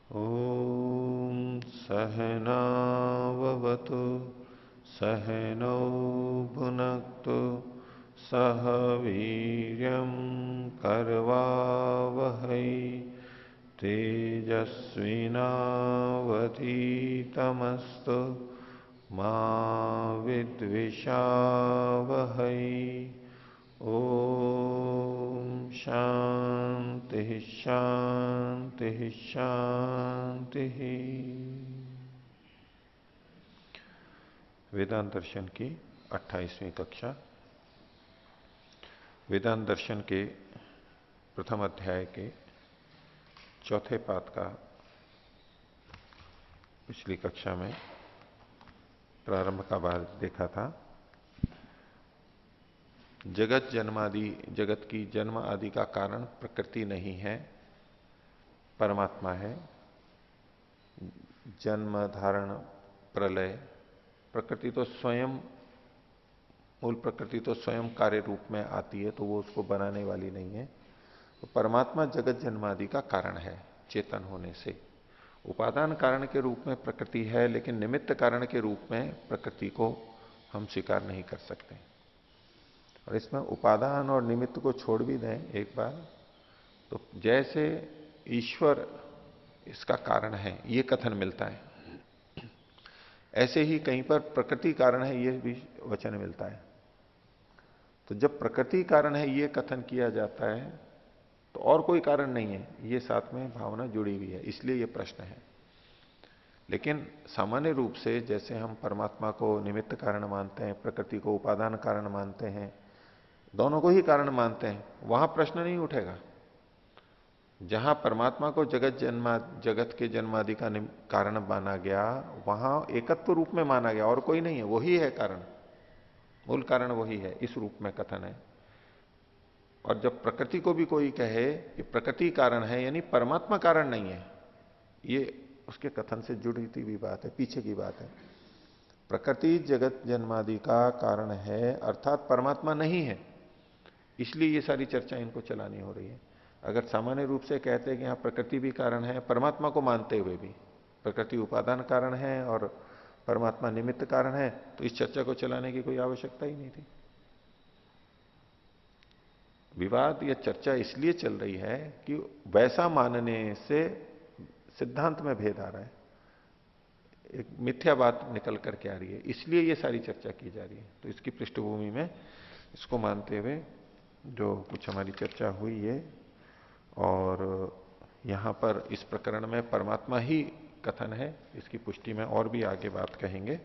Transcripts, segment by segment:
ॐ सहनाववतु सहनौ भुनक्तु सह वीर्यं करवावहै तेजस्विनावधीतमस्तु मा विद्विषावहै। ओम शांति शांति शांति। वेदांत दर्शन की 28वीं कक्षा। वेदांत दर्शन के प्रथम अध्याय के चौथे पाद का पिछली कक्षा में प्रारंभ का भाग देखा था। जगत जन्मादि, जगत की जन्म आदि का कारण प्रकृति नहीं है, परमात्मा है। जन्म धारण प्रलय, प्रकृति तो स्वयं, मूल प्रकृति तो स्वयं कार्य रूप में आती है, तो वो उसको बनाने वाली नहीं है। तो परमात्मा जगत जन्मादि का कारण है चेतन होने से। उपादान कारण के रूप में प्रकृति है, लेकिन निमित्त कारण के रूप में प्रकृति को हम स्वीकार नहीं कर सकते। और इसमें उपादान और निमित्त को छोड़ भी दें एक बार, तो जैसे ईश्वर इसका कारण है ये कथन मिलता है, ऐसे ही कहीं पर प्रकृति कारण है ये भी वचन मिलता है। तो जब प्रकृति कारण है ये कथन किया जाता है तो और कोई कारण नहीं है, ये साथ में भावना जुड़ी हुई है, इसलिए ये प्रश्न है। लेकिन सामान्य रूप से जैसे हम परमात्मा को निमित्त कारण मानते हैं, प्रकृति को उपादान कारण मानते हैं, दोनों को ही कारण मानते हैं, वहां प्रश्न नहीं उठेगा। जहां परमात्मा को जगत के जन्मादि का कारण माना गया, वहां एकत्व रूप में माना गया, और कोई नहीं है, वही है कारण, मूल कारण वही है, इस रूप में कथन है। और जब प्रकृति को भी कोई कहे कि प्रकृति कारण है, यानी परमात्मा कारण नहीं है, ये उसके कथन से जुड़ी हुई बात है, पीछे की बात है। प्रकृति जगत जन्मादि का कारण है, अर्थात परमात्मा नहीं है, इसलिए ये सारी चर्चा इनको चलानी हो रही है। अगर सामान्य रूप से कहते हैं कि यहां प्रकृति भी कारण है, परमात्मा को मानते हुए भी प्रकृति उपादान कारण है और परमात्मा निमित्त कारण है, तो इस चर्चा को चलाने की कोई आवश्यकता ही नहीं थी। विवाद या चर्चा इसलिए चल रही है कि वैसा मानने से सिद्धांत में भेद आ रहा है, एक मिथ्या बात निकल करके आ रही है, इसलिए ये सारी चर्चा की जा रही है। तो इसकी पृष्ठभूमि में इसको मानते हुए जो कुछ हमारी चर्चा हुई है, और यहां पर इस प्रकरण में परमात्मा ही कथन है, इसकी पुष्टि में और भी आगे बात कहेंगे।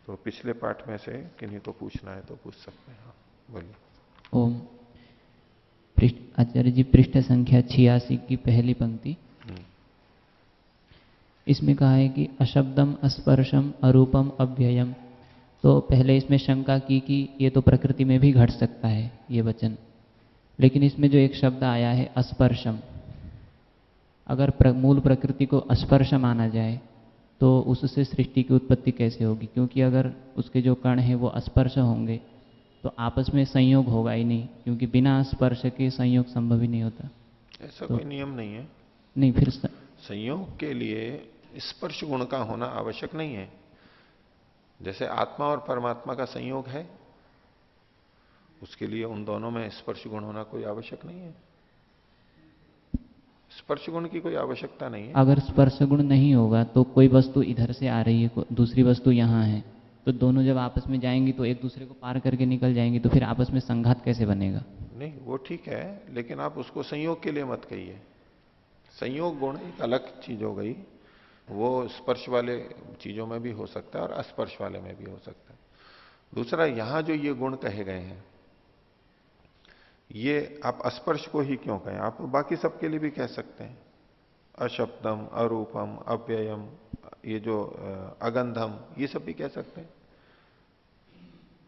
तो पिछले पाठ में से किन्हीं को पूछना है तो पूछ सकते हैं। हाँ बोलिए। ओम। आचार्य जी, पृष्ठ संख्या 86 की पहली पंक्ति, इसमें कहा है कि अशब्दम अस्पर्शम अरूपम अव्ययम। तो पहले इसमें शंका की कि ये तो प्रकृति में भी घट सकता है ये वचन, लेकिन इसमें जो एक शब्द आया है अस्पर्शम, अगर मूल प्रकृति को अस्पर्श माना जाए तो उससे सृष्टि की उत्पत्ति कैसे होगी? क्योंकि अगर उसके जो कण हैं वो अस्पर्श होंगे तो आपस में संयोग होगा ही नहीं, क्योंकि बिना स्पर्श के संयोग संभव ही नहीं होता। ऐसा तो कोई नियम नहीं है। नहीं, फिर संयोग के लिए स्पर्श गुण का होना आवश्यक नहीं है। जैसे आत्मा और परमात्मा का संयोग है, उसके लिए उन दोनों में स्पर्श गुण होना कोई आवश्यक नहीं है। स्पर्श गुण की कोई आवश्यकता नहीं है। अगर स्पर्श गुण नहीं होगा तो कोई वस्तु इधर से आ रही है, दूसरी वस्तु यहाँ है, तो दोनों जब आपस में जाएंगी तो एक दूसरे को पार करके निकल जाएंगी, तो फिर आपस में संघात कैसे बनेगा? नहीं, वो ठीक है, लेकिन आप उसको संयोग के लिए मत कहिए। संयोग गुण एक अलग चीज हो गई, वो स्पर्श वाले चीजों में भी हो सकता है और अस्पर्श वाले में भी हो सकता है। दूसरा, यहां जो ये गुण कहे गए हैं, ये आप अस्पर्श को ही क्यों कहें, आप बाकी सबके लिए भी कह सकते हैं। अशब्दम, अरूपम, अव्ययम, ये जो अगंधम, ये सब भी कह सकते हैं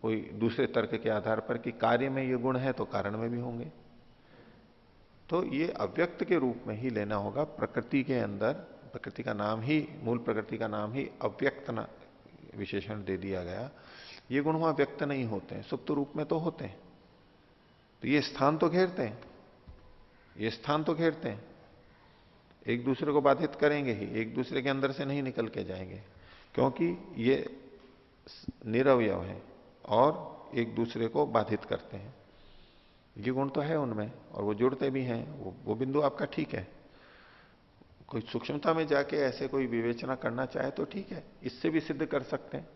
कोई दूसरे तर्क के आधार पर कि कार्य में ये गुण है तो कारण में भी होंगे। तो ये अव्यक्त के रूप में ही लेना होगा। प्रकृति के अंदर, प्रकृति का नाम ही, मूल प्रकृति का नाम ही अव्यक्त विशेषण दे दिया गया। ये गुण वहां व्यक्त नहीं होते हैं, सुप्त रूप में तो होते हैं। तो ये स्थान तो घेरते हैं, ये स्थान तो घेरते हैं। एक दूसरे को बाधित करेंगे ही, एक दूसरे के अंदर से नहीं निकल के जाएंगे, क्योंकि ये निरवयव है और एक दूसरे को बाधित करते हैं। ये गुण तो है उनमें और वो जुड़ते भी हैं, वो बिंदु आपका ठीक है। कोई सूक्ष्मता में जाके ऐसे कोई विवेचना करना चाहे तो ठीक है, इससे भी सिद्ध कर सकते हैं,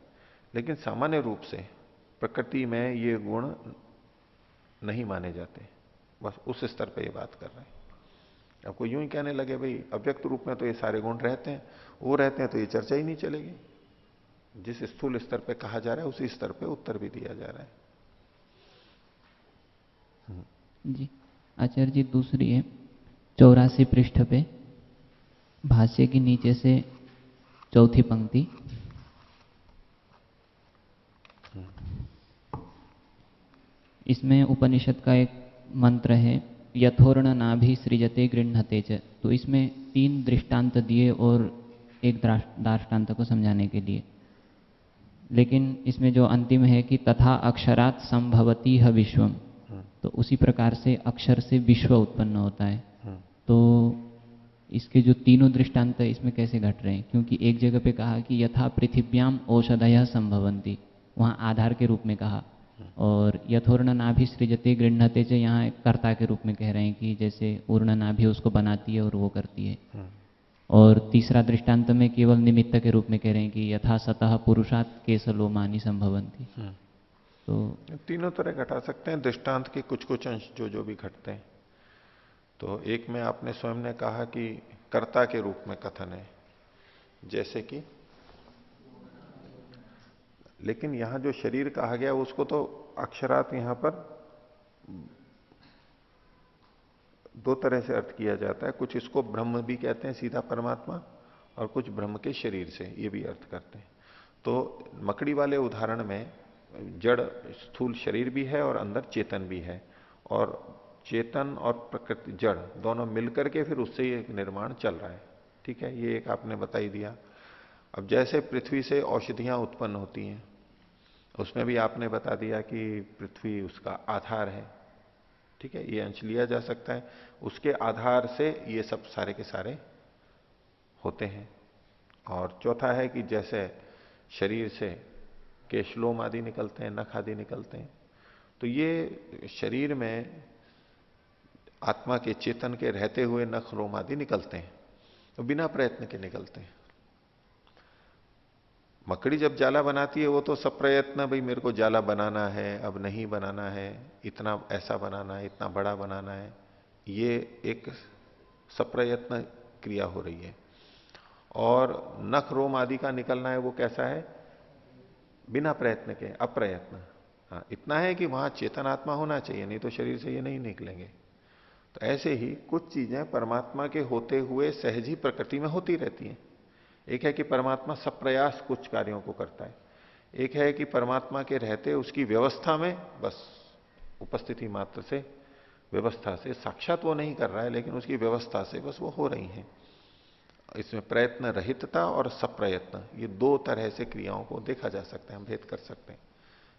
लेकिन सामान्य रूप से प्रकृति में ये गुण नहीं माने जाते। बस उस स्तर पे ये बात कर रहे हैं। अब कोई यूं ही कहने लगे भाई अव्यक्त रूप में तो ये सारे गुण रहते हैं, वो रहते हैं तो ये चर्चा ही नहीं चलेगी। जिस स्थूल स्तर पे कहा जा रहा है उसी स्तर पे उत्तर भी दिया जा रहा है। जी आचार्य जी, दूसरी है 84 पृष्ठ पे भाष्य की नीचे से चौथी पंक्ति। इसमें उपनिषद का एक मंत्र है, यथोर्ण नाभि सृजते गृह्णते च। तो इसमें 3 दृष्टांत दिए और एक दाष्टांत को समझाने के लिए, लेकिन इसमें जो अंतिम है कि तथा अक्षरात् संभवती है विश्वम, तो उसी प्रकार से अक्षर से विश्व उत्पन्न होता है। तो इसके जो तीनों दृष्टांत इसमें कैसे घट रहे हैं? क्योंकि एक जगह पे कहा कि यथा पृथिव्याम औषधयः संभवन्ति, वहाँ आधार के रूप में कहा, और यथोर्ण नाभि सृजते गृह्णते च यहाँ एक कर्ता के रूप में कह रहे हैं कि जैसे उर्ण नाभि उसको बनाती है और वो करती है। और तीसरा दृष्टांत में केवल निमित्त के रूप में कह रहे हैं कि यथा सतः पुरुषात् केसलोमानि संभवन्ति। तो तीनों तरह घटा सकते हैं दृष्टांत के कुछ कुछ अंश जो भी घटते हैं। तो एक में आपने स्वयं ने कहा कि कर्ता के रूप में कथन है, जैसे कि, लेकिन यहां जो शरीर कहा गया उसको तो अक्षरात यहां पर 2 तरह से अर्थ किया जाता है। कुछ इसको ब्रह्म भी कहते हैं सीधा परमात्मा, और कुछ ब्रह्म के शरीर से ये भी अर्थ करते हैं। तो मकड़ी वाले उदाहरण में जड़ स्थूल शरीर भी है और अंदर चेतन भी है, और चेतन और प्रकृति जड़ दोनों मिलकर के फिर उससे ये निर्माण चल रहा है। ठीक है, ये एक आपने बता ही दिया। अब जैसे पृथ्वी से औषधियां उत्पन्न होती हैं, उसमें भी आपने बता दिया कि पृथ्वी उसका आधार है। ठीक है, ये अंश लिया जा सकता है, उसके आधार से ये सब सारे के सारे होते हैं। और चौथा है कि जैसे शरीर से केशलोम आदि निकलते हैं, नख आदि निकलते हैं, तो ये शरीर में आत्मा के चेतन के रहते हुए नख रोम आदि निकलते हैं, तो बिना प्रयत्न के निकलते हैं। मकड़ी जब जाला बनाती है वो तो सब प्रयत्न, भाई मेरे को जाला बनाना है, अब नहीं बनाना है, इतना ऐसा बनाना है, इतना बड़ा बनाना है, ये एक सप्रयत्न क्रिया हो रही है। और नख रोम आदि का निकलना है वो कैसा है? बिना प्रयत्न के, अप्रयत्न। हाँ, इतना है कि वहां चेतन आत्मा होना चाहिए, नहीं तो शरीर से ये नहीं निकलेंगे। तो ऐसे ही कुछ चीजें परमात्मा के होते हुए सहज ही प्रकृति में होती रहती हैं। एक है कि परमात्मा सप्रयास कुछ कार्यों को करता है, एक है कि परमात्मा के रहते उसकी व्यवस्था में बस उपस्थिति मात्र से, व्यवस्था से, साक्षात वो नहीं कर रहा है लेकिन उसकी व्यवस्था से बस वो हो रही हैं। इसमें प्रयत्न रहितता और सप्रयत्न, ये 2 तरह से क्रियाओं को देखा जा सकता है, हम भेद कर सकते हैं।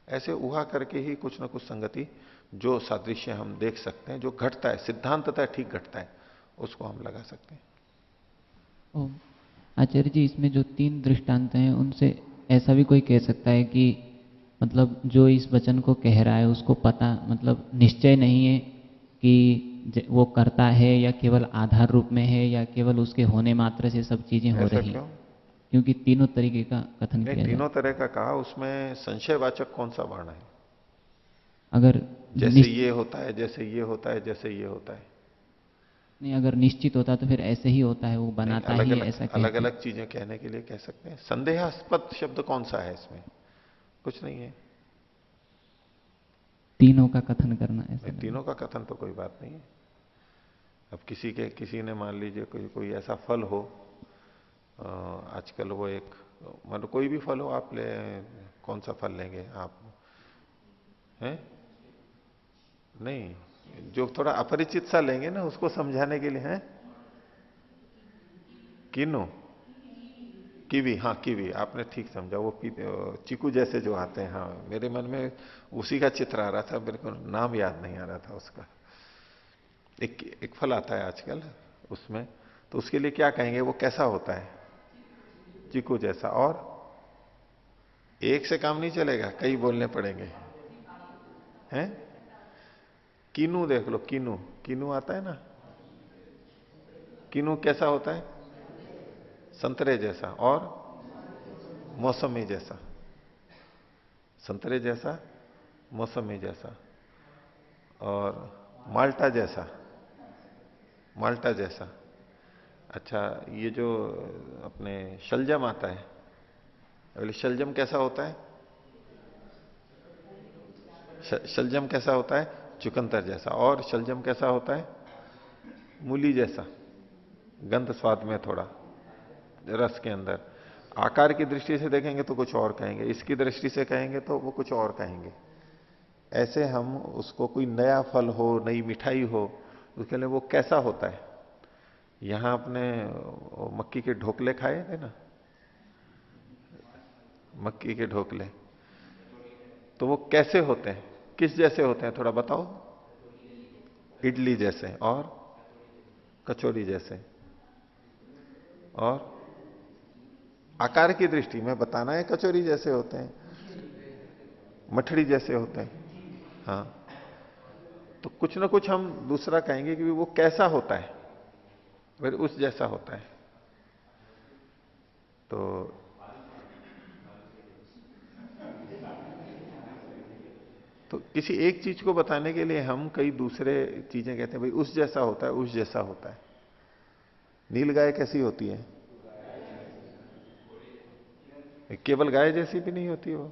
ऐसे उहा करके ही कुछ ना कुछ संगति, जो सादृश्य हम देख सकते हैं, जो घटता है सिद्धांततः ठीक घटता है, उसको हम लगा सकते हैं। आचार्य जी, इसमें जो 3 दृष्टांत हैं उनसे ऐसा भी कोई कह सकता है कि मतलब जो इस वचन को कह रहा है उसको पता, मतलब निश्चय नहीं है कि वो करता है या केवल आधार रूप में है या केवल उसके होने मात्र से सब चीजें हो रही हैं? क्योंकि तीनों तरीके का कथन किया तीनों तरह का कहा, उसमें संशयवाचक कौन सा वर्ण है? अगर जैसे ये होता है, जैसे ये होता है, जैसे ये होता है, नहीं, अगर निश्चित होता तो फिर ऐसे ही होता है, वो बनाता ही ऐसा कहते हैं। अलग अलग चीजें कहने के लिए कह सकते हैं। संदेहास्पद शब्द कौन सा है इसमें? कुछ नहीं है। तीनों का कथन करना ऐसा, तीनों का कथन तो कोई बात नहीं है। अब किसी ने मान लीजिए कोई ऐसा फल हो, आजकल वो एक, मतलब कोई भी फल हो, आप ले, कौन सा फल लेंगे आप? हैं? नहीं, जो थोड़ा अपरिचित सा लेंगे ना, उसको समझाने के लिए। हैं? किनो? कीवी, हाँ कीवी, आपने ठीक समझा। वो चीकू जैसे जो आते हैं, हाँ, मेरे मन में उसी का चित्र आ रहा था, मेरे को नाम याद नहीं आ रहा था उसका। एक फल आता है आजकल, उसमें तो उसके लिए क्या कहेंगे, वो कैसा होता है? चीकू जैसा। और एक से काम नहीं चलेगा, कई बोलने पड़ेंगे हैं। कीनू देख लो, कीनू, कीनू आता है ना? कीनू कैसा होता है? संतरे जैसा। और मौसमी जैसा। संतरे जैसा, मौसमी जैसा। और माल्टा जैसा। माल्टा जैसा। अच्छा, ये जो अपने शलजम आता है, बोले शलजम कैसा होता है? शलजम कैसा होता है? चुकंदर जैसा। और शलजम कैसा होता है? मूली जैसा, गंध स्वाद में थोड़ा, रस के अंदर। आकार की दृष्टि से देखेंगे तो कुछ और कहेंगे, इसकी दृष्टि से कहेंगे तो वो कुछ और कहेंगे। ऐसे हम उसको, कोई नया फल हो, नई मिठाई हो, उसके लिए वो कैसा होता है? यहां आपने मक्की के ढोकले खाए थे ना, मक्की के ढोकले, तो वो कैसे होते हैं, किस जैसे होते हैं, थोड़ा बताओ। इडली जैसे। और कचौरी जैसे। और आकार की दृष्टि में बताना है, कचौरी जैसे होते हैं, मठड़ी जैसे होते हैं। हाँ, तो कुछ ना कुछ हम दूसरा कहेंगे कि वो कैसा होता है, फिर उस जैसा होता है। तो किसी एक चीज को बताने के लिए हम कई दूसरे चीजें कहते हैं, भाई उस जैसा होता है, उस जैसा होता है। नीलगाय कैसी होती है? केवल गाय जैसी भी नहीं होती, वो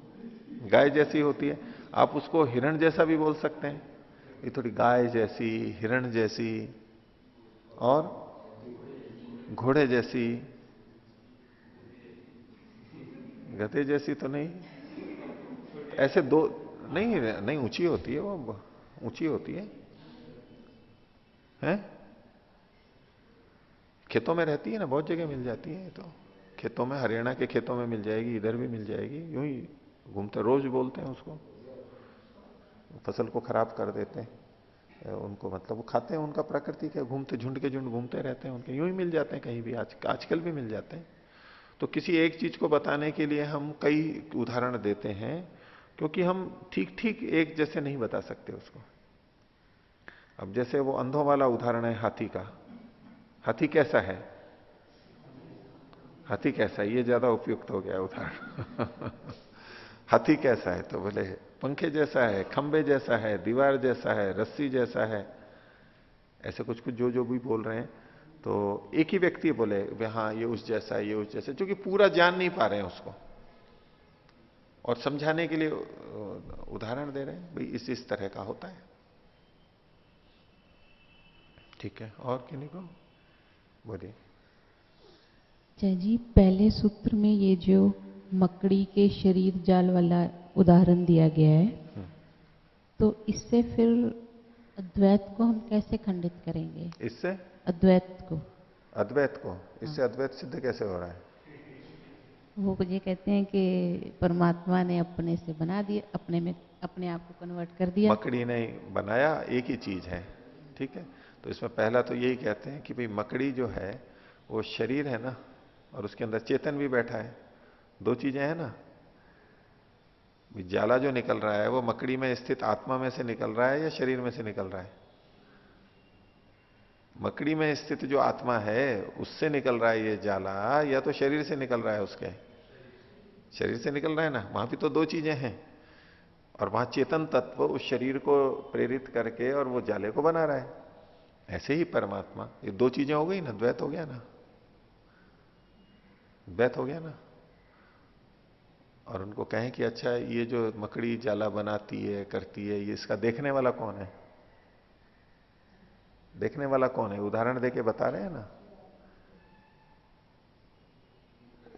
गाय जैसी होती है। आप उसको हिरण जैसा भी बोल सकते हैं, ये थोड़ी गाय जैसी, हिरण जैसी, और घोड़े जैसी। गधे जैसी तो नहीं, ऐसे दो। नहीं नहीं, ऊंची होती है वो, ऊंची होती है। हैं? खेतों में रहती है ना, बहुत जगह मिल जाती है। तो खेतों में, हरियाणा के खेतों में मिल जाएगी, इधर भी मिल जाएगी, यूं ही घूमते, रोज बोलते हैं उसको। फसल को खराब कर देते हैं उनको, मतलब वो खाते हैं, उनका प्राकृतिक है, घूमते, झुंड के झुंड घूमते रहते हैं उनके, यूं ही मिल जाते हैं कहीं भी, आजकल भी मिल जाते हैं। तो किसी एक चीज को बताने के लिए हम कई उदाहरण देते हैं, क्योंकि हम ठीक ठीक एक जैसे नहीं बता सकते उसको। अब जैसे वो अंधों वाला उदाहरण है हाथी का, हाथी कैसा है? हाथी कैसा है, ये ज्यादा उपयुक्त हो गया उदाहरण। हाथी कैसा है? तो बोले पंखे जैसा है, खंबे जैसा है, दीवार जैसा है, रस्सी जैसा है। ऐसे कुछ कुछ जो जो भी बोल रहे हैं। तो एक ही व्यक्ति बोले हाँ ये उस जैसा है, ये उस जैसा, क्योंकि पूरा जान नहीं पा रहे हैं उसको, और समझाने के लिए उदाहरण दे रहे हैं, भाई इस तरह का होता है। ठीक है, और किन्हीं को बोलिए। अच्छा जी, पहले सूत्र में ये जो मकड़ी के शरीर जाल वाला उदाहरण दिया गया है, तो इससे फिर अद्वैत को हम कैसे खंडित करेंगे? इससे अद्वैत को, अद्वैत को, इससे अद्वैत सिद्ध कैसे हो रहा है? वो ये कहते हैं कि परमात्मा ने अपने से बना दिया, अपने में अपने आप को कन्वर्ट कर दिया। मकड़ी ने बनाया, एक ही चीज है। ठीक है, तो इसमें पहला तो यही कहते हैं कि भाई मकड़ी जो है वो शरीर है ना, और उसके अंदर चेतन भी बैठा है, दो चीजें हैं ना। जाला जो निकल रहा है वो मकड़ी में स्थित आत्मा में से निकल रहा है या शरीर में से निकल रहा है? मकड़ी में स्थित जो आत्मा है उससे निकल रहा है ये जाला, या तो शरीर से निकल रहा है उसके? शरीर से निकल रहा है ना, वहां भी तो दो चीजें हैं। और वहां चेतन तत्व उस शरीर को प्रेरित करके और वो जाले को बना रहा है। ऐसे ही परमात्मा, ये दो चीजें हो गई ना, द्वैत हो गया ना, द्वैत हो गया ना। और उनको कहें कि अच्छा ये जो मकड़ी जाला बनाती है, करती है, ये इसका देखने वाला कौन है? देखने वाला कौन है? उदाहरण देके बता रहे हैं ना।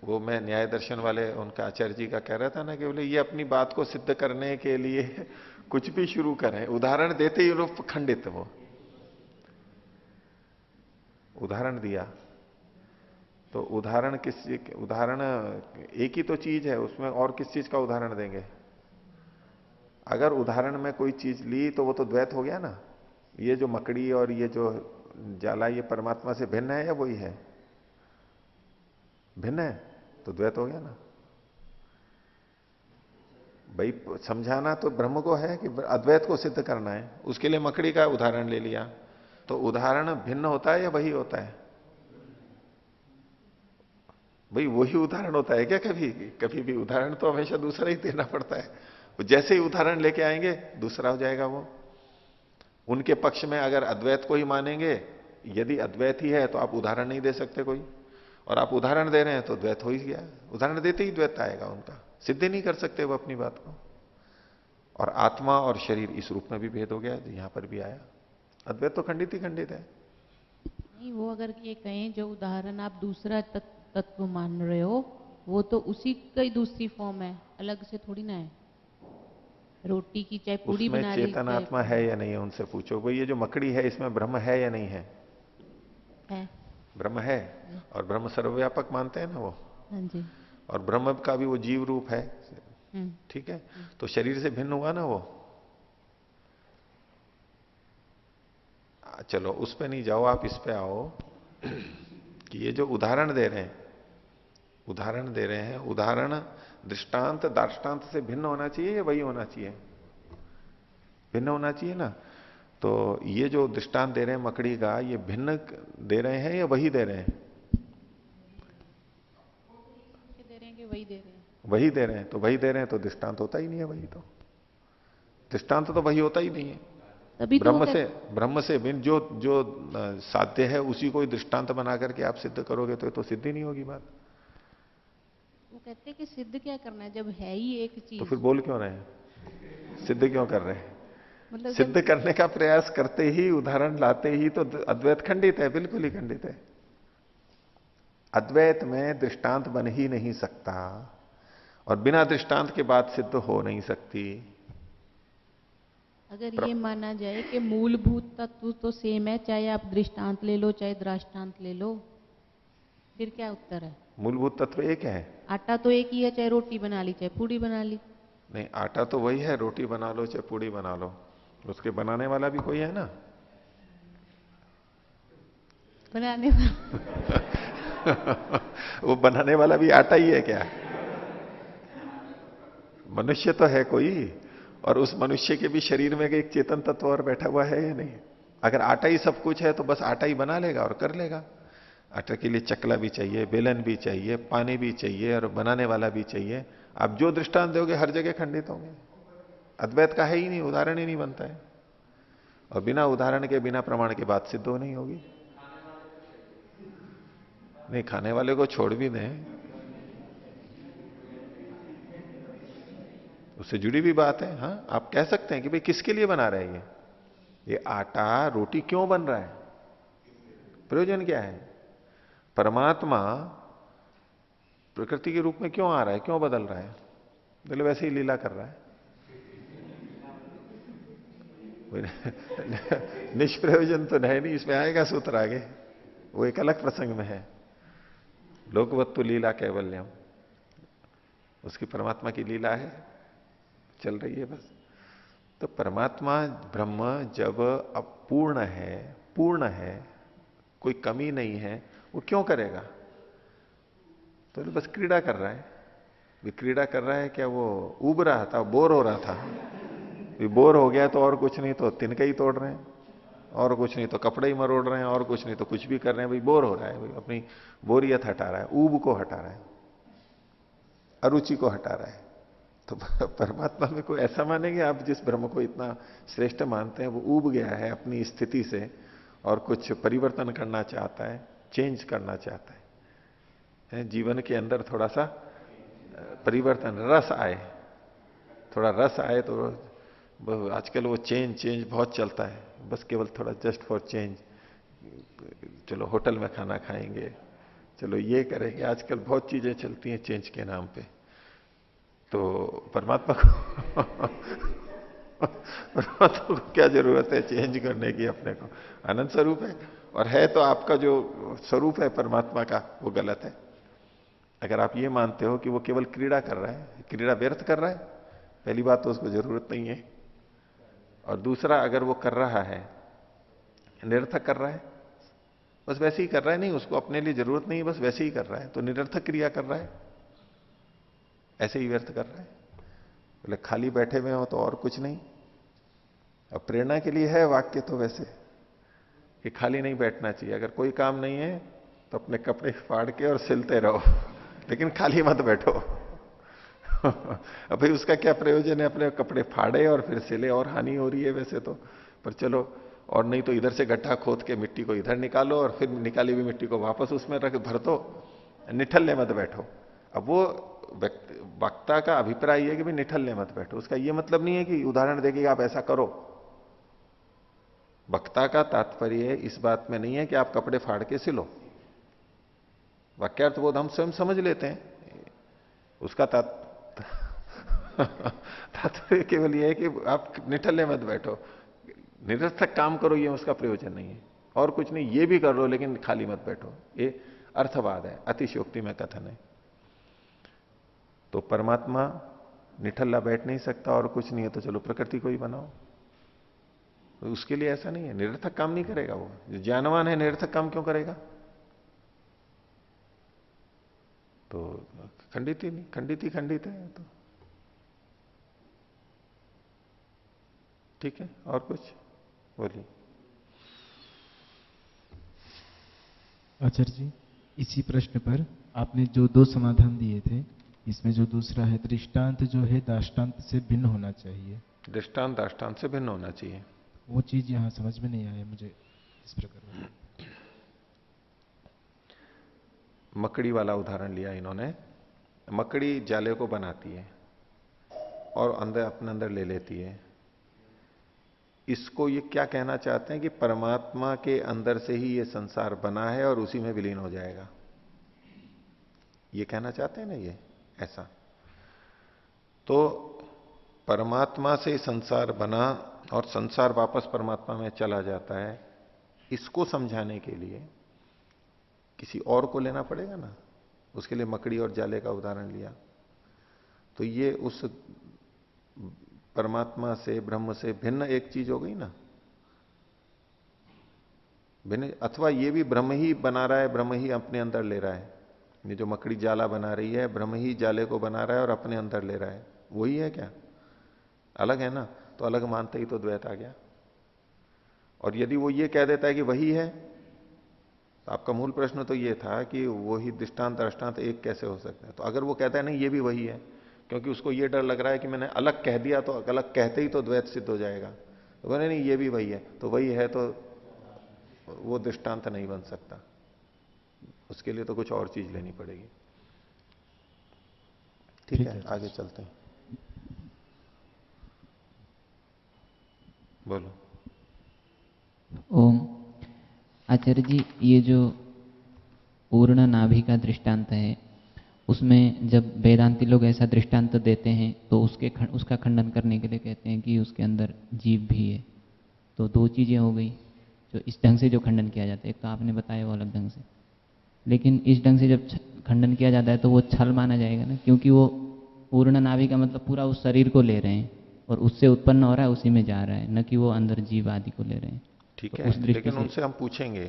वो मैं न्याय दर्शन वाले उनका आचार्य जी का कह रहा था ना कि बोले ये अपनी बात को सिद्ध करने के लिए कुछ भी शुरू करें, उदाहरण देते ही लोग खंडित, वो उदाहरण दिया तो उदाहरण किस चीज, उदाहरण एक ही तो चीज है उसमें, और किस चीज का उदाहरण देंगे? अगर उदाहरण में कोई चीज ली तो वो तो द्वैत हो गया ना। ये जो मकड़ी और ये जो जाला ये परमात्मा से भिन्न है या वही है? भिन्न है तो द्वैत हो गया ना। भाई समझाना तो ब्रह्म को है कि अद्वैत को सिद्ध करना है, उसके लिए मकड़ी का उदाहरण ले लिया। तो उदाहरण भिन्न होता है या वही होता है? भाई वही उदाहरण होता है क्या? कभी कभी भी उदाहरण तो हमेशा दूसरा ही देना पड़ता है। जैसे ही उदाहरण लेके आएंगे दूसरा हो जाएगा वो। उनके पक्ष में अगर अद्वैत को ही मानेंगे, यदि अद्वैत ही है तो आप उदाहरण नहीं दे सकते कोई, और आप उदाहरण दे रहे हैं तो द्वैत हो ही गया। उदाहरण देते ही द्वैत आएगा उनका, सिद्ध नहीं कर सकते वो अपनी बात को। और आत्मा और शरीर इस रूप में भी भेद हो गया, यहां पर भी आया। अद्वैत तो खंडित ही खंडित है। नहीं, वो अगर ये कहें जो उदाहरण आप दूसरा तत्व मान रहे हो, वो तो उसी का ही दूसरी फॉर्म है, अलग से थोड़ी ना है। रोटी की चाहे पूरी बना ली, चेतन आत्मा है या नहीं है उनसे पूछो। भाई ये जो मकड़ी है इसमें ब्रह्म है या नहीं है? है। ब्रह्म है। और ब्रह्म सर्वव्यापक मानते हैं ना वो। हाँ जी। और ब्रह्म का भी वो जीव रूप है, ठीक है। तो शरीर से भिन्न हुआ ना वो। चलो उस पे नहीं जाओ, आप इस पे आओ कि ये जो उदाहरण दे रहे हैं, उदाहरण दृष्टांत दार्ष्टान्त से भिन्न होना चाहिए या वही होना चाहिए? भिन्न होना चाहिए ना। तो ये जो दृष्टांत दे रहे हैं मकड़ी का, ये भिन्न दे रहे हैं या वही दे रहे हैं? दे रहे हैं कि वही दे रहे हैं? वही दे रहे हैं। तो वही दे रहे हैं तो दृष्टांत होता ही नहीं है। वही तो दृष्टांत तो वही होता ही नहीं है। तभी तो ब्रह्म से भिन्न जो जो साध्य है उसी को ही दृष्टांत बना करके आप सिद्ध करोगे तो सिद्ध ही नहीं होगी बात। वो कहते हैं कि सिद्ध क्या करना है जब है ही एक चीज। तो फिर बोल क्यों रहे हैं? सिद्ध क्यों कर रहे हैं? मतलब सिद्ध करने का प्रयास करते ही, उदाहरण लाते ही तो अद्वैत खंडित है, बिल्कुल ही खंडित है। अद्वैत में दृष्टांत बन ही नहीं सकता, और बिना दृष्टांत के बात सिद्ध हो नहीं सकती। अगर ये माना जाए कि मूलभूत तत्व तो सेम है, चाहे आप दृष्टांत ले लो चाहे दृष्टांत ले लो, फिर क्या उत्तर है? मूलभूत तत्व एक है। आटा तो एक ही है, चाहे रोटी बना ली चाहे पूड़ी बना ली। नहीं, आटा तो वही है, रोटी बना लो चाहे पूड़ी बना लो, उसके बनाने वाला भी कोई है ना। बनाने वाला वो बनाने वाला भी आटा ही है क्या? मनुष्य तो है कोई, और उस मनुष्य के भी शरीर में एक चेतन तत्व और बैठा हुआ है या नहीं? अगर आटा ही सब कुछ है तो बस आटा ही बना लेगा और कर लेगा। आटा के लिए चकला भी चाहिए, बेलन भी चाहिए, पानी भी चाहिए, और बनाने वाला भी चाहिए। आप जो दृष्टांत दोगे हर जगह खंडित होंगे। अद्वैत का है ही नहीं, उदाहरण ही नहीं बनता है। और बिना उदाहरण के, बिना प्रमाण के बात सिद्ध हो नहीं होगी। नहीं, खाने वाले को छोड़ भी दें, उससे जुड़ी भी बात है। हाँ, आप कह सकते हैं कि भाई किसके लिए बना रहे हैं ये आटा, रोटी क्यों बन रहा है, प्रयोजन क्या है? परमात्मा प्रकृति के रूप में क्यों आ रहा है, क्यों बदल रहा है? बोले वैसे ही लीला कर रहा है। निष्प्रयोजन तो है नहीं, इसमें आएगा सूत्र आगे, वो एक अलग प्रसंग में है। लोकवत्तु लीला कैवल्यम, उसकी परमात्मा की लीला है, चल रही है बस। तो परमात्मा ब्रह्म जब अपूर्ण है, पूर्ण है, कोई कमी नहीं है, वो क्यों करेगा? तो बस क्रीड़ा कर रहा है। भी क्रीड़ा कर रहा है क्या? वो उब रहा था, बोर हो रहा था, भी बोर हो गया तो और कुछ नहीं तो तिनके ही तोड़ रहे हैं, और कुछ नहीं तो कपड़े ही मरोड़ रहे हैं, और कुछ नहीं तो कुछ भी कर रहे हैं। भाई बोर हो रहा है, भाई अपनी बोरियत हटा रहा है, ऊब को हटा रहा है, अरुचि को हटा रहा है। तो परमात्मा में कोई ऐसा मानेंगे आप, जिस ब्रह्म को इतना श्रेष्ठ मानते हैं, वो ऊब गया है अपनी स्थिति से और कुछ परिवर्तन करना चाहता है, चेंज करना चाहता है, जीवन के अंदर थोड़ा सा परिवर्तन, रस आए, थोड़ा रस आए। तो आजकल वो चेंज बहुत चलता है, बस केवल थोड़ा जस्ट फॉर चेंज, चलो होटल में खाना खाएंगे, चलो ये करेंगे, आजकल बहुत चीजें चलती हैं चेंज के नाम पे। तो परमात्मा को क्या जरूरत है चेंज करने की? अपने को आनंद स्वरूप है, और है तो आपका जो स्वरूप है परमात्मा का, वो गलत है। अगर आप ये मानते हो कि वो केवल क्रीड़ा कर रहा है, क्रीड़ा व्यर्थ कर रहा है, पहली बात तो उसको जरूरत नहीं है, और दूसरा अगर वो कर रहा है निरर्थक कर रहा है बस वैसे ही कर रहा है, नहीं उसको अपने लिए जरूरत नहीं, बस वैसे ही कर रहा है, तो निरर्थक क्रिया कर रहा है, ऐसे ही व्यर्थ कर रहा है। बोले खाली बैठे हुए हो तो और कुछ नहीं। अब प्रेरणा के लिए है वाक्य तो वैसे कि खाली नहीं बैठना चाहिए, अगर कोई काम नहीं है तो अपने कपड़े फाड़ के और सिलते रहो, लेकिन खाली मत बैठो। अब भाई उसका क्या प्रयोजन है, अपने कपड़े फाड़े और फिर सिले, और हानि हो रही है वैसे तो, पर चलो। और नहीं तो इधर से गड्ढा खोद के मिट्टी को इधर निकालो और फिर निकाली हुई मिट्टी को वापस उसमें रख भर दो, निठल्ले मत बैठो। अब वो वक्ता का अभिप्राय है कि भाई निठल्ले मत बैठो, उसका ये मतलब नहीं है कि उदाहरण देके आप ऐसा करो। वक्ता का तात्पर्य इस बात में नहीं है कि आप कपड़े फाड़ के सिलो, वाक्यार्थ बोध हम स्वयं समझ लेते हैं, उसका तात्पर्य केवल यह है कि आप निठल्ले मत बैठो, निरर्थक काम करो, ये उसका प्रयोजन नहीं है, और कुछ नहीं, ये भी कर लो लेकिन खाली मत बैठो, ये अर्थवाद है, अतिशयोक्ति में कथन है। तो परमात्मा निठल्ला बैठ नहीं सकता और कुछ नहीं है, तो चलो प्रकृति को ही बनाओ, तो उसके लिए ऐसा नहीं है, निरर्थक काम नहीं करेगा वो। जो ज्ञानवान है निरर्थक काम क्यों करेगा? तो खंडित ही नहीं, खंडित ही खंडित है तो ठीक है। और कुछ बोलिए। आचार्य जी, इसी प्रश्न पर आपने जो दो समाधान दिए थे, इसमें जो दूसरा है दृष्टांत जो है दाष्टांत से भिन्न होना चाहिए, दृष्टांत दाष्टांत से भिन्न होना चाहिए, वो चीज यहाँ समझ में नहीं आया मुझे, इस प्रकार। मकड़ी वाला उदाहरण लिया इन्होंने। मकड़ी जाले को बनाती है और अंदर अपने अंदर ले लेती है। इसको ये क्या कहना चाहते हैं कि परमात्मा के अंदर से ही ये संसार बना है और उसी में विलीन हो जाएगा, ये कहना चाहते हैं ना ये ऐसा। तो परमात्मा से संसार बना और संसार वापस परमात्मा में चला जाता है, इसको समझाने के लिए किसी और को लेना पड़ेगा ना, उसके लिए मकड़ी और जाले का उदाहरण लिया। तो ये उस परमात्मा से ब्रह्म से भिन्न एक चीज हो गई ना, भिन्न। अथवा ये भी ब्रह्म ही बना रहा है, ब्रह्म ही अपने अंदर ले रहा है, ये जो मकड़ी जाला बना रही है ब्रह्म ही जाले को बना रहा है और अपने अंदर ले रहा है, वही है क्या? अलग है ना, तो अलग मानते ही तो द्वैत आ गया। और यदि वो ये कह देता है कि वही है, तो आपका मूल प्रश्न तो ये था कि वही दृष्टांत दृष्टांत एक कैसे हो सकते हैं। तो अगर वो कहता है नहीं ये भी वही है, क्योंकि उसको ये डर लग रहा है कि मैंने अलग कह दिया तो अलग कहते ही तो द्वैत सिद्ध हो जाएगा, तो बोले नहीं ये भी वही है, तो वही है तो वो दृष्टांत नहीं बन सकता, उसके लिए तो कुछ और चीज लेनी पड़ेगी। ठीक है, आगे चलते हैं। बोलो। ओम। आचार्य जी, ये जो पूर्ण नाभि का दृष्टांत है, उसमें जब वेदांती लोग ऐसा दृष्टांत देते हैं तो उसका खंडन करने के लिए कहते हैं कि उसके अंदर जीव भी है। तो दो चीज़ें हो गई जो इस ढंग से जो खंडन किया जाता है, एक तो आपने बताया वो अलग ढंग से, लेकिन इस ढंग से जब खंडन किया जाता है तो वो छल माना जाएगा ना, क्योंकि वो पूर्ण नाभि का मतलब पूरा उस शरीर को ले रहे हैं और उससे उत्पन्न हो रहा है उसी में जा रहा है, न कि वो अंदर जीव आदि को ले रहे हैं। ठीक तो है, उस दृष्टि लेकिन से उनसे हम पूछेंगे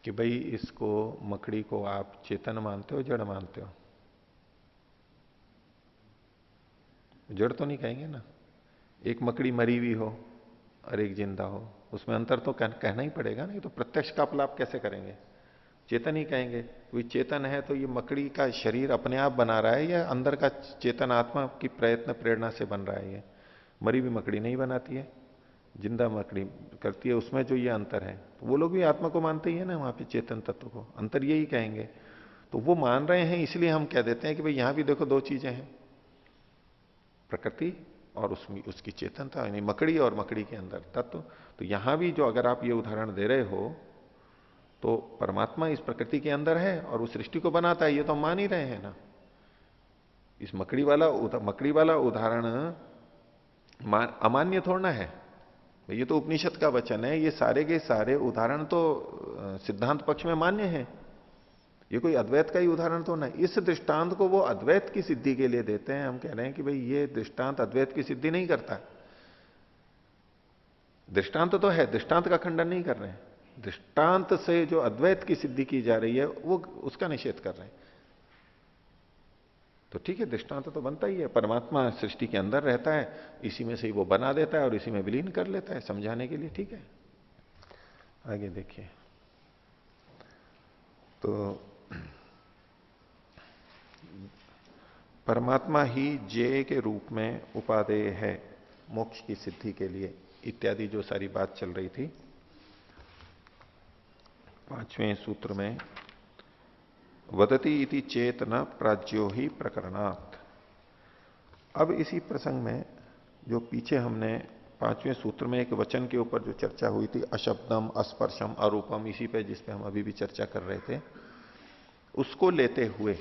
कि भाई इसको मकड़ी को आप चेतन मानते हो जड़ मानते हो? जड़ तो नहीं कहेंगे ना, एक मकड़ी मरी हुई हो और एक जिंदा हो, उसमें अंतर तो कहना ही पड़ेगा ना, ये तो प्रत्यक्ष का अपलाप कैसे करेंगे? चेतन ही कहेंगे। कोई चेतन है तो ये मकड़ी का शरीर अपने आप बना रहा है या अंदर का चेतन आत्मा की प्रयत्न प्रेरणा से बन रहा है? ये मरी हुई मकड़ी नहीं बनाती है, जिंदा मकड़ी करती है, उसमें जो ये अंतर है। तो वो लोग भी आत्मा को मानते ही है ना, वहां पे चेतन तत्व को, अंतर यही कहेंगे। तो वो मान रहे हैं, इसलिए हम कह देते हैं कि भाई यहां भी देखो दो चीजें हैं, प्रकृति और उसमें उसकी चेतनता, यानी मकड़ी और मकड़ी के अंदर तत्व। तो यहां भी जो अगर आप ये उदाहरण दे रहे हो तो परमात्मा इस प्रकृति के अंदर है और उस सृष्टि को बनाता है, ये तो हम मान ही रहे हैं ना। इस मकड़ी वाला उदाहरण अमान्य थोड़ा है, ये तो उपनिषद का वचन है, ये सारे के सारे उदाहरण तो सिद्धांत पक्ष में मान्य है, ये कोई अद्वैत का ही उदाहरण तो नहीं। इस दृष्टांत को वो अद्वैत की सिद्धि के लिए देते हैं, हम कह रहे हैं कि भाई ये दृष्टांत अद्वैत की सिद्धि नहीं करता। दृष्टांत तो है, दृष्टांत का खंडन नहीं कर रहे हैं, दृष्टांत से जो अद्वैत की सिद्धि की जा रही है वो उसका निषेध कर रहे हैं। तो ठीक है, दृष्टांत तो बनता ही है, परमात्मा सृष्टि के अंदर रहता है, इसी में से ही वो बना देता है और इसी में विलीन कर लेता है समझाने के लिए, ठीक है। आगे देखिए, तो परमात्मा ही जे के रूप में उपादेय है मोक्ष की सिद्धि के लिए, इत्यादि जो सारी बात चल रही थी 5वें सूत्र में, वदति इति चेत न प्राज्यो ही प्रकरणात्। अब इसी प्रसंग में जो पीछे हमने 5वें सूत्र में एक वचन के ऊपर जो चर्चा हुई थी, अशब्दम, अस्पर्शम, अरूपम, इसी पे जिस पे हम अभी भी चर्चा कर रहे थे, उसको लेते हुए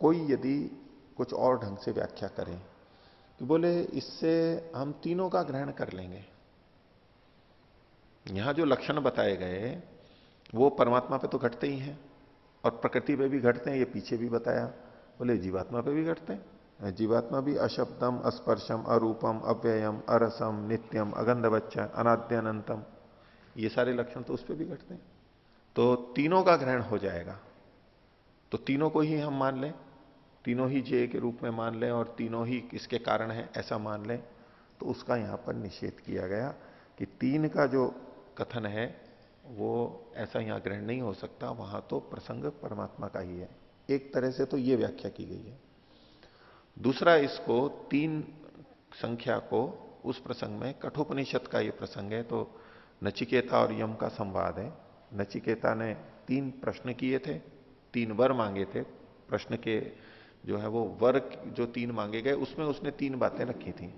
कोई यदि कुछ और ढंग से व्याख्या करें कि बोले इससे हम तीनों का ग्रहण कर लेंगे। यहां जो लक्षण बताए गए वो परमात्मा पे तो घटते ही हैं और प्रकृति पे भी घटते हैं, ये पीछे भी बताया। बोले जीवात्मा पे भी घटते हैं, जीवात्मा भी अशब्दम, अस्पर्शम, अरूपम, अव्ययम, अरसम, नित्यम, अगंधवच्च, अनाद्यनंतम, ये सारे लक्षण तो उस पर भी घटते हैं। तो तीनों का ग्रहण हो जाएगा। तो तीनों को ही हम मान लें, तीनों ही जे के रूप में मान लें और तीनों ही इसके कारण है ऐसा मान लें, तो उसका यहां पर निषेध किया गया कि तीन का जो कथन है वो ऐसा यहां ग्रहण नहीं हो सकता, वहां तो प्रसंग परमात्मा का ही है। एक तरह से तो ये व्याख्या की गई है। दूसरा, इसको तीन संख्या को उस प्रसंग में कठोपनिषद का ये प्रसंग है, तो नचिकेता और यम का संवाद है। नचिकेता ने 3 प्रश्न किए थे, 3 वर मांगे थे। प्रश्न के जो है वो वर जो 3 मांगे गए उसमें उसने 3 बातें रखी थी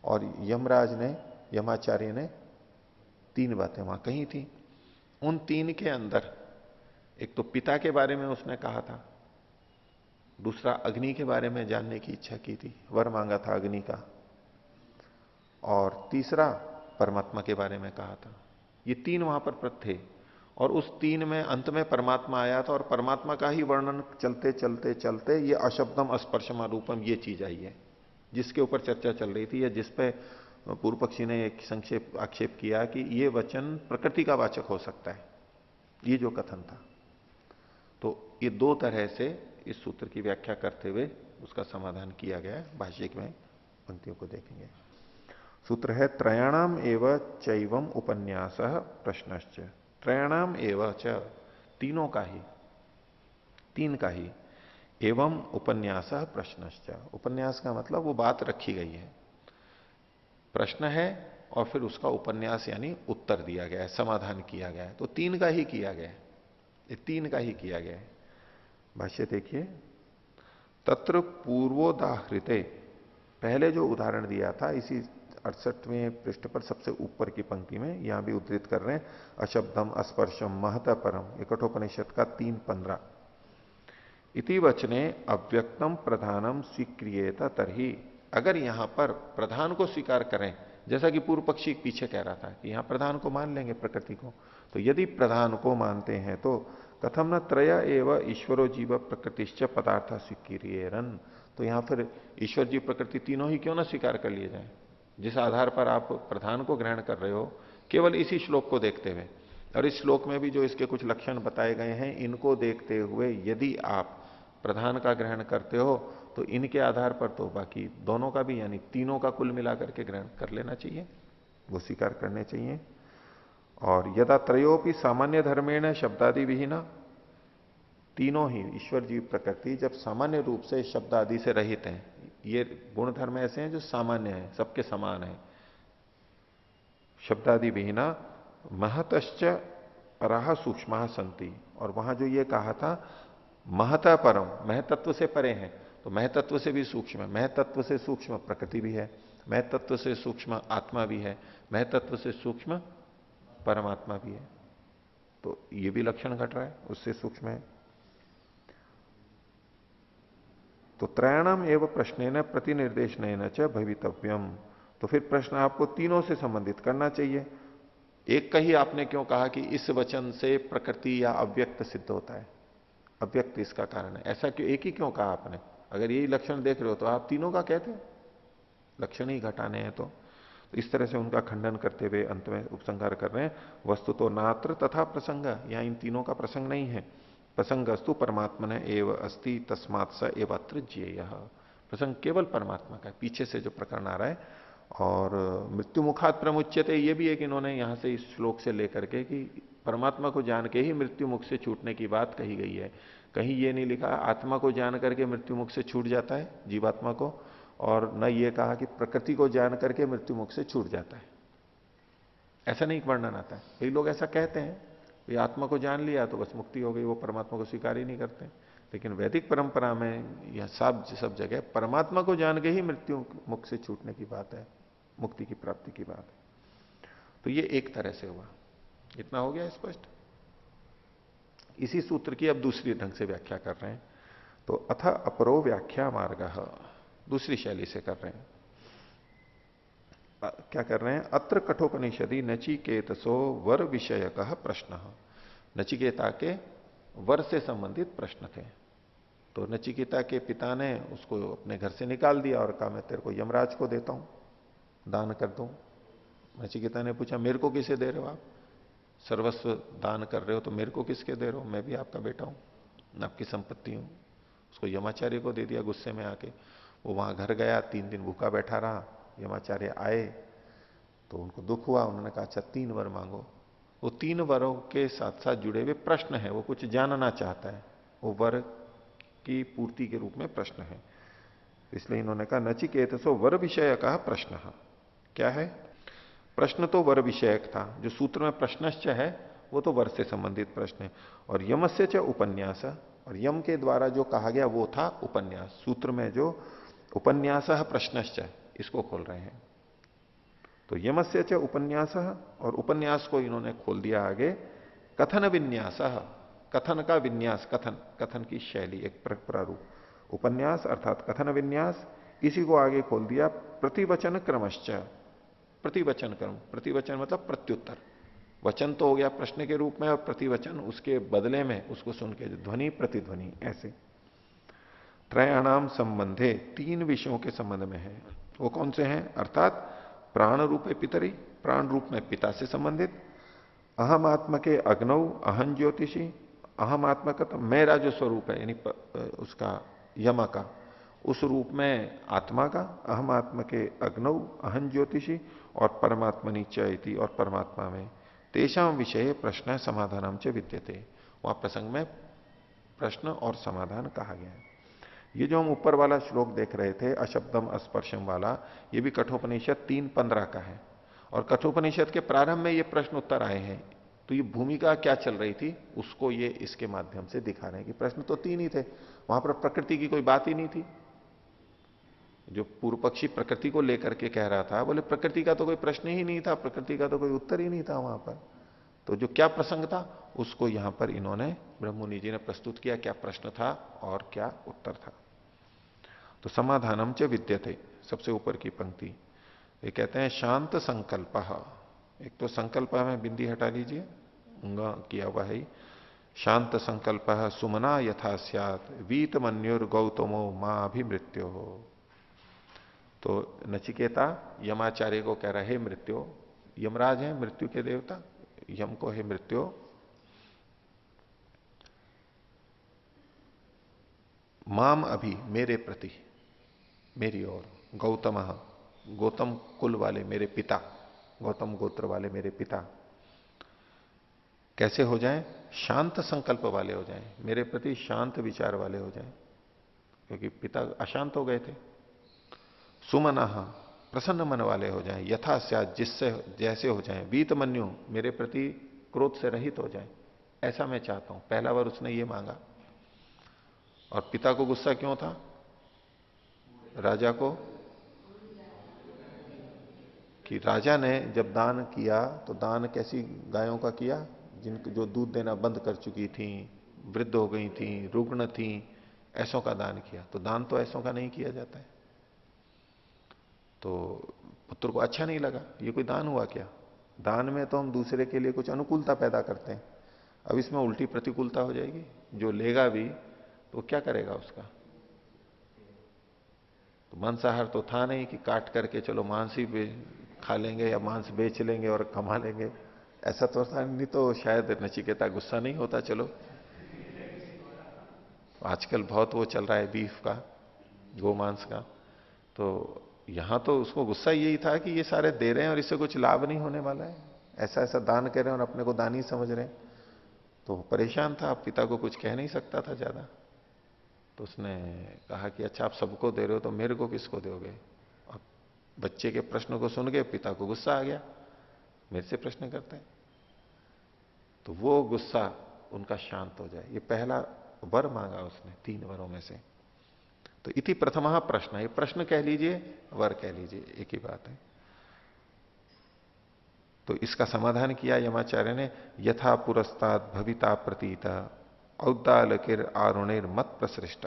और यमराज ने, यमाचार्य ने 3 बातें वहां कही थी। उन 3 के अंदर एक तो पिता के बारे में उसने कहा था, दूसरा अग्नि के बारे में जानने की इच्छा की थी, वर मांगा था अग्नि का, और तीसरा परमात्मा के बारे में कहा था। ये 3 वहां पर थे और उस 3 में अंत में परमात्मा आया था और परमात्मा का ही वर्णन चलते चलते चलते ये अशब्दम, अस्पर्शम, अरूपम ये चीज आई है जिसके ऊपर चर्चा चल रही थी, या जिसपे पूर्व पक्षी ने एक संक्षेप आक्षेप किया कि ये वचन प्रकृति का वाचक हो सकता है, ये जो कथन था। तो ये 2 तरह से इस सूत्र की व्याख्या करते हुए उसका समाधान किया गया है। भाष्य में पंक्तियों को देखेंगे। सूत्र है त्रयाणाम एव चैवम उपन्यास प्रश्नश्च। त्रयाणाम एव च, तीनों का ही, 3 का ही, एवं उपन्यास प्रश्नश्च। उपन्यास का मतलब वो बात रखी गई है, प्रश्न है और फिर उसका उपन्यास यानी उत्तर दिया गया है, समाधान किया गया है। तो 3 का ही किया गया है, ये 3 का ही किया गया है। भाष्य देखिए, तत्र पूर्वोदाहृते, पहले जो उदाहरण दिया था इसी 68वें पृष्ठ पर सबसे ऊपर की पंक्ति में, यहां भी उद्धृत कर रहे हैं, अशब्दम, अस्पर्शम, महत परम, ये कठोपनिषद का 3:15। इति वचने अव्यक्तम प्रधानम स्वीक्रियेत तरही, अगर यहां पर प्रधान को स्वीकार करें, जैसा कि पूर्व पक्षी पीछे कह रहा था कि यहां प्रधान को मान लेंगे, प्रकृति को, तो यदि प्रधान को मानते हैं तो कथम न त्रय एव ईश्वरो जीव प्रकृतिश्च पदार्थ स्वीक्रियेरन, तो यहां फिर ईश्वर जीव प्रकृति तीनों ही क्यों ना स्वीकार कर लिए जाए। जिस आधार पर आप प्रधान को ग्रहण कर रहे हो केवल इसी श्लोक को देखते हुए, और इस श्लोक में भी जो इसके कुछ लक्षण बताए गए हैं इनको देखते हुए यदि आप प्रधान का ग्रहण करते हो तो इनके आधार पर तो बाकी दोनों का भी, यानी तीनों का कुल मिलाकर के ग्रहण कर लेना चाहिए, वो स्वीकार करने चाहिए। और यदा त्रयोपि सामान्य धर्मेण शब्दादि विहीना, तीनों ही ईश्वर जीव प्रकृति जब सामान्य रूप से शब्द आदि से रहित हैं, ये गुण धर्म ऐसे हैं जो सामान्य है, सबके समान है, शब्दादि विहीना, महतश्च पराह सूक्ष्म संति, और वहां जो ये कहा था महता परम, महतत्व से परे हैं, तो महतत्व से भी सूक्ष्म है, महतत्व से सूक्ष्म प्रकृति भी है, महतत्व से सूक्ष्म आत्मा भी है, महतत्व से सूक्ष्म परमात्मा भी है, तो ये भी लक्षण घट रहा है, उससे सूक्ष्म है। तो त्रयाणाम एवं प्रश्न प्रतिनिर्देशन च भवितव्यम, तो फिर प्रश्न आपको तीनों से संबंधित करना चाहिए। एक का ही आपने क्यों कहा कि इस वचन से प्रकृति या अव्यक्त सिद्ध होता है, अव्यक्त इसका कारण है, ऐसा क्यों एक ही क्यों कहा आपने? अगर यही लक्षण देख रहे हो तो आप तीनों का कहते, लक्षण ही घटाने हैं। तो तो इस तरह से उनका खंडन करते हुए अंत में उपसंहार कर रहे हैं, वस्तु तो नात्र तथा प्रसंग, यहां इन तीनों का प्रसंग नहीं है। प्रसंग अस्तु परमात्मा ने एव अस्ति तस्मात् स एव अत्र ज्ञेय, प्रसंग केवल परमात्मा का है। पीछे से जो प्रकरण आ रहा है, और मृत्यु मुखात प्रमुच्यते, ये भी एक इन्होंने यहां से इस श्लोक से लेकर के कि परमात्मा को जान के ही मृत्यु मुख से छूटने की बात कही गई है। कहीं ये नहीं लिखा आत्मा को जान करके मृत्यु मुख से छूट जाता है जीवात्मा को, और न ये कहा कि प्रकृति को जान करके मृत्यु मुख से छूट जाता है। ऐसा नहीं वर्णन आता है। कई लोग ऐसा कहते हैं, ये आत्मा को जान लिया तो बस मुक्ति हो गई, वो परमात्मा को स्वीकार ही नहीं करते। लेकिन वैदिक परंपरा में यह सब जगह परमात्मा को जान के ही मृत्यु मुख से छूटने की बात है, मुक्ति की प्राप्ति की बात है। तो ये एक तरह से हुआ। इतना हो गया स्पष्ट। इसी सूत्र की अब दूसरी ढंग से व्याख्या कर रहे हैं। तो अथ अपरो व्याख्या मार्ग, दूसरी शैली से कर रहे हैं। क्या कर रहे हैं? अत्र कठोपनिषदि नचिकेतसो वर विषय का प्रश्न, नचिकेता के वर से संबंधित प्रश्न थे। तो नचिकेता के पिता ने उसको अपने घर से निकाल दिया और कहा मैं तेरे को यमराज को देता हूं, दान कर दूं। नचिकेता ने पूछा मेरे को किसे दे रहे हो आप? सर्वस्व दान कर रहे हो तो मेरे को किसके दे रहे हो? मैं भी आपका बेटा हूं, आपकी संपत्ति हूं। उसको यमाचार्य को दे दिया गुस्से में आके। वो वहां घर गया, 3 दिन भूखा बैठा रहा। यमाचार्य आए तो उनको दुख हुआ, उन्होंने कहा अच्छा 3 वर मांगो। वो 3 वरों के साथ साथ जुड़े हुए प्रश्न है, वो कुछ जानना चाहता है, वो वर की पूर्ति के रूप में प्रश्न है। इसलिए इन्होंने कहा नचिकेतसो वर विषय का प्रश्न। क्या है प्रश्न? तो वर विषयक था। जो सूत्र में प्रश्नश्च है वो तो वर से संबंधित प्रश्न है। और यमस्य च उपन्यास, और यम के द्वारा जो कहा गया वो था उपन्यास। सूत्र में जो उपन्यास प्रश्नश्च, इसको खोल रहे हैं। तो यमस्य च उपन्यास, और उपन्यास को इन्होंने खोल दिया आगे कथन विन्यास, कथन का विन्यास, कथन की शैली, एक प्रारूप। उपन्यास अर्थात कथन विन्यास, इसी को आगे खोल दिया प्रतिवचन क्रमश्च, प्रतिवचन क्रम। प्रतिवचन मतलब प्रत्युत्तर। वचन तो हो गया प्रश्न के रूप में, और प्रतिवचन उसके बदले में उसको सुन के ध्वनि प्रतिध्वनि, ऐसे। त्रयाणाम संबंधे, 3 विषयों के संबंध में है। वो कौन से हैं? अर्थात प्राण रूपे पितरी, प्राण रूप में पिता से संबंधित। अहम आत्मा के अग्नौ अहं ज्योतिषी, अहम आत्मा का तो मेरा जो स्वरूप है, यानी उसका यमा का, उस रूप में आत्मा का, अहम आत्मा के अग्नौ अहं ज्योतिषी, और परमात्मनि च इति, और परमात्मा में तेषां विषय प्रश्न समाधानम च विद्यते। वहां प्रसंग में प्रश्न और समाधान कहा गया है। ये जो हम ऊपर वाला श्लोक देख रहे थे अशब्दम अस्पर्शम वाला, ये भी कठोपनिषद 3:15 का है। और कठोपनिषद के प्रारंभ में ये प्रश्न उत्तर आए हैं। तो ये भूमिका क्या चल रही थी उसको ये इसके माध्यम से दिखा रहे हैं कि प्रश्न तो 3 ही थे, वहां पर प्रकृति की कोई बात ही नहीं थी। जो पूर्व पक्षी प्रकृति को लेकर के कह रहा था, बोले प्रकृति का तो कोई प्रश्न ही नहीं था, प्रकृति का तो कोई उत्तर ही नहीं था वहां पर। तो जो क्या प्रसंग था उसको यहां पर इन्होंने ब्रह्ममुनि जी ने प्रस्तुत किया, क्या प्रश्न था और क्या उत्तर था। तो समाधानम च विद्यते, सबसे ऊपर की पंक्ति ये कहते हैं शांत संकल्प। एक तो संकल्प में बिंदी हटा लीजिए, उंगा किया हुआ है। शांत संकल्प सुमना यथा स्यात् वीत मन्युर गौतमो मां अभिमृत्यो हो। तो नचिकेता यमाचार्य को कह रहा है मृत्यु, यमराज है मृत्यु के देवता, यम को है मृत्यु, माम अभी मेरे प्रति, मेरी ओर, गौतम, गौतम कुल वाले मेरे पिता, गौतम गोत्र वाले मेरे पिता कैसे हो जाएं? शांत संकल्प वाले हो जाएं, मेरे प्रति शांत विचार वाले हो जाएं, क्योंकि पिता अशांत हो गए थे। सुमना, प्रसन्न मन वाले हो जाएं, यथा स्यात्, जिससे जैसे हो जाएं, वीत मन्यु, मेरे प्रति क्रोध से रहित हो जाएं, ऐसा मैं चाहता हूं। पहला बार उसने ये मांगा। और पिता को गुस्सा क्यों था राजा को? कि राजा ने जब दान किया तो दान कैसी गायों का किया? जिनको जो दूध देना बंद कर चुकी थी, वृद्ध हो गई थी, रुग्ण थी, ऐसों का दान किया। तो दान तो ऐसों का नहीं किया जाता है। तो पुत्र को अच्छा नहीं लगा, ये कोई दान हुआ क्या? दान में तो हम दूसरे के लिए कुछ अनुकूलता पैदा करते हैं, अब इसमें उल्टी प्रतिकूलता हो जाएगी। जो लेगा भी तो क्या करेगा उसका? तो मांसाहार तो था नहीं कि काट करके चलो मांस ही खा लेंगे या मांस बेच लेंगे और कमा लेंगे, ऐसा तो था नहीं, तो शायद नचिकेता गुस्सा नहीं होता। चलो आजकल बहुत वो चल रहा है बीफ का, गोमांस का, तो यहां तो उसको गुस्सा यही था कि ये सारे दे रहे हैं और इससे कुछ लाभ नहीं होने वाला है, ऐसा ऐसा दान कर रहे हैं और अपने को दानी समझ रहे हैं। तो परेशान था, पिता को कुछ कह नहीं सकता था ज्यादा। तो उसने कहा कि अच्छा आप सबको दे रहे हो तो मेरे को किसको दोगे। अब बच्चे के प्रश्न को सुन के पिता को गुस्सा आ गया, मेरे से प्रश्न करते हैं। तो वो गुस्सा उनका शांत हो जाए, ये पहला वर मांगा उसने 3 वरों में से। तो इति प्रथम प्रश्न, ये प्रश्न कह लीजिए, वर कह लीजिए, एक ही बात है। तो इसका समाधान किया यमाचार्य ने, यथा पुरस्ताद भविता प्रतीत औद्दालकिर आरुणिर मत प्रसृष्ट।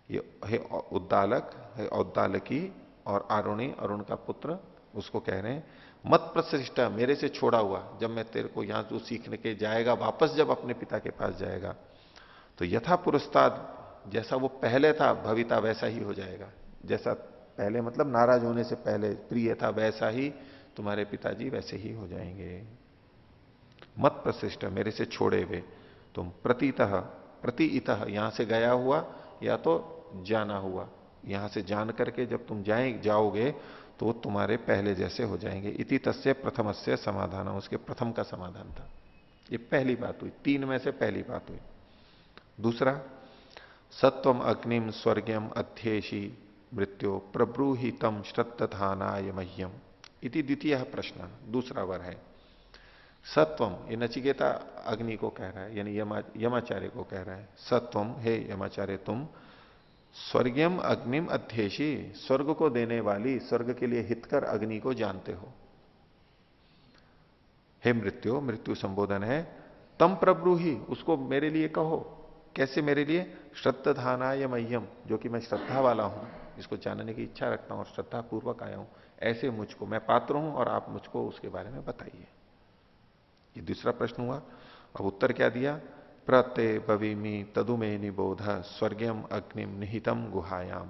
ये है उद्दालक, है औद्दालकी, और आरुणी, अरुण का पुत्र, उसको कह रहे हैं मत प्रसृष्ट, मेरे से छोड़ा हुआ। जब मैं तेरे को यहां तू सीखने के जाएगा, वापस जब अपने पिता के पास जाएगा, तो यथा पुरस्ताद, जैसा वो पहले था, भविता वैसा ही हो जाएगा। जैसा पहले मतलब नाराज होने से पहले प्रिय था, वैसा ही तुम्हारे पिताजी वैसे ही हो जाएंगे। मत प्रशिष्ट, मेरे से छोड़े हुए तुम, प्रतीतः, प्रतिइतः, यहां से गया हुआ या तो जाना हुआ, यहां से जान करके जब तुम जाओगे तो वो तुम्हारे पहले जैसे हो जाएंगे। इति तस्य प्रथमस्य समाधान, उसके प्रथम का समाधान था। ये पहली बात हुई, 3 में से पहली बात हुई। दूसरा, सत्वम अग्निम स्वर्गम अध्येशी मृत्यो प्रब्रूहितम श्रद्धानाय मह्यम इति द्वितीय प्रश्न, दूसरा वर है। सत्वम, ये नचिकेता अग्नि को कह रहा है, यानी यमाचार्य को कह रहा है, सत्वम, हे यमाचार्य तुम स्वर्गम अग्निम अध्येशी, स्वर्ग को देने वाली, स्वर्ग के लिए हितकर अग्नि को जानते हो। हे मृत्यु, मृत्यु संबोधन है, तम प्रब्रूहि, उसको मेरे लिए कहो। कैसे मेरे लिए? श्रद्धानाय मह्यम, जो कि मैं श्रद्धा वाला हूं, इसको जानने की इच्छा रखता हूं और श्रद्धा पूर्वक आया हूं, ऐसे मुझको, मैं पात्र हूं और आप मुझको उसके बारे में बताइए। ये दूसरा प्रश्न हुआ। अब उत्तर क्या दिया? प्रते भविमी तदुमे निबोध स्वर्गम अग्निम निहितम गुहायाम।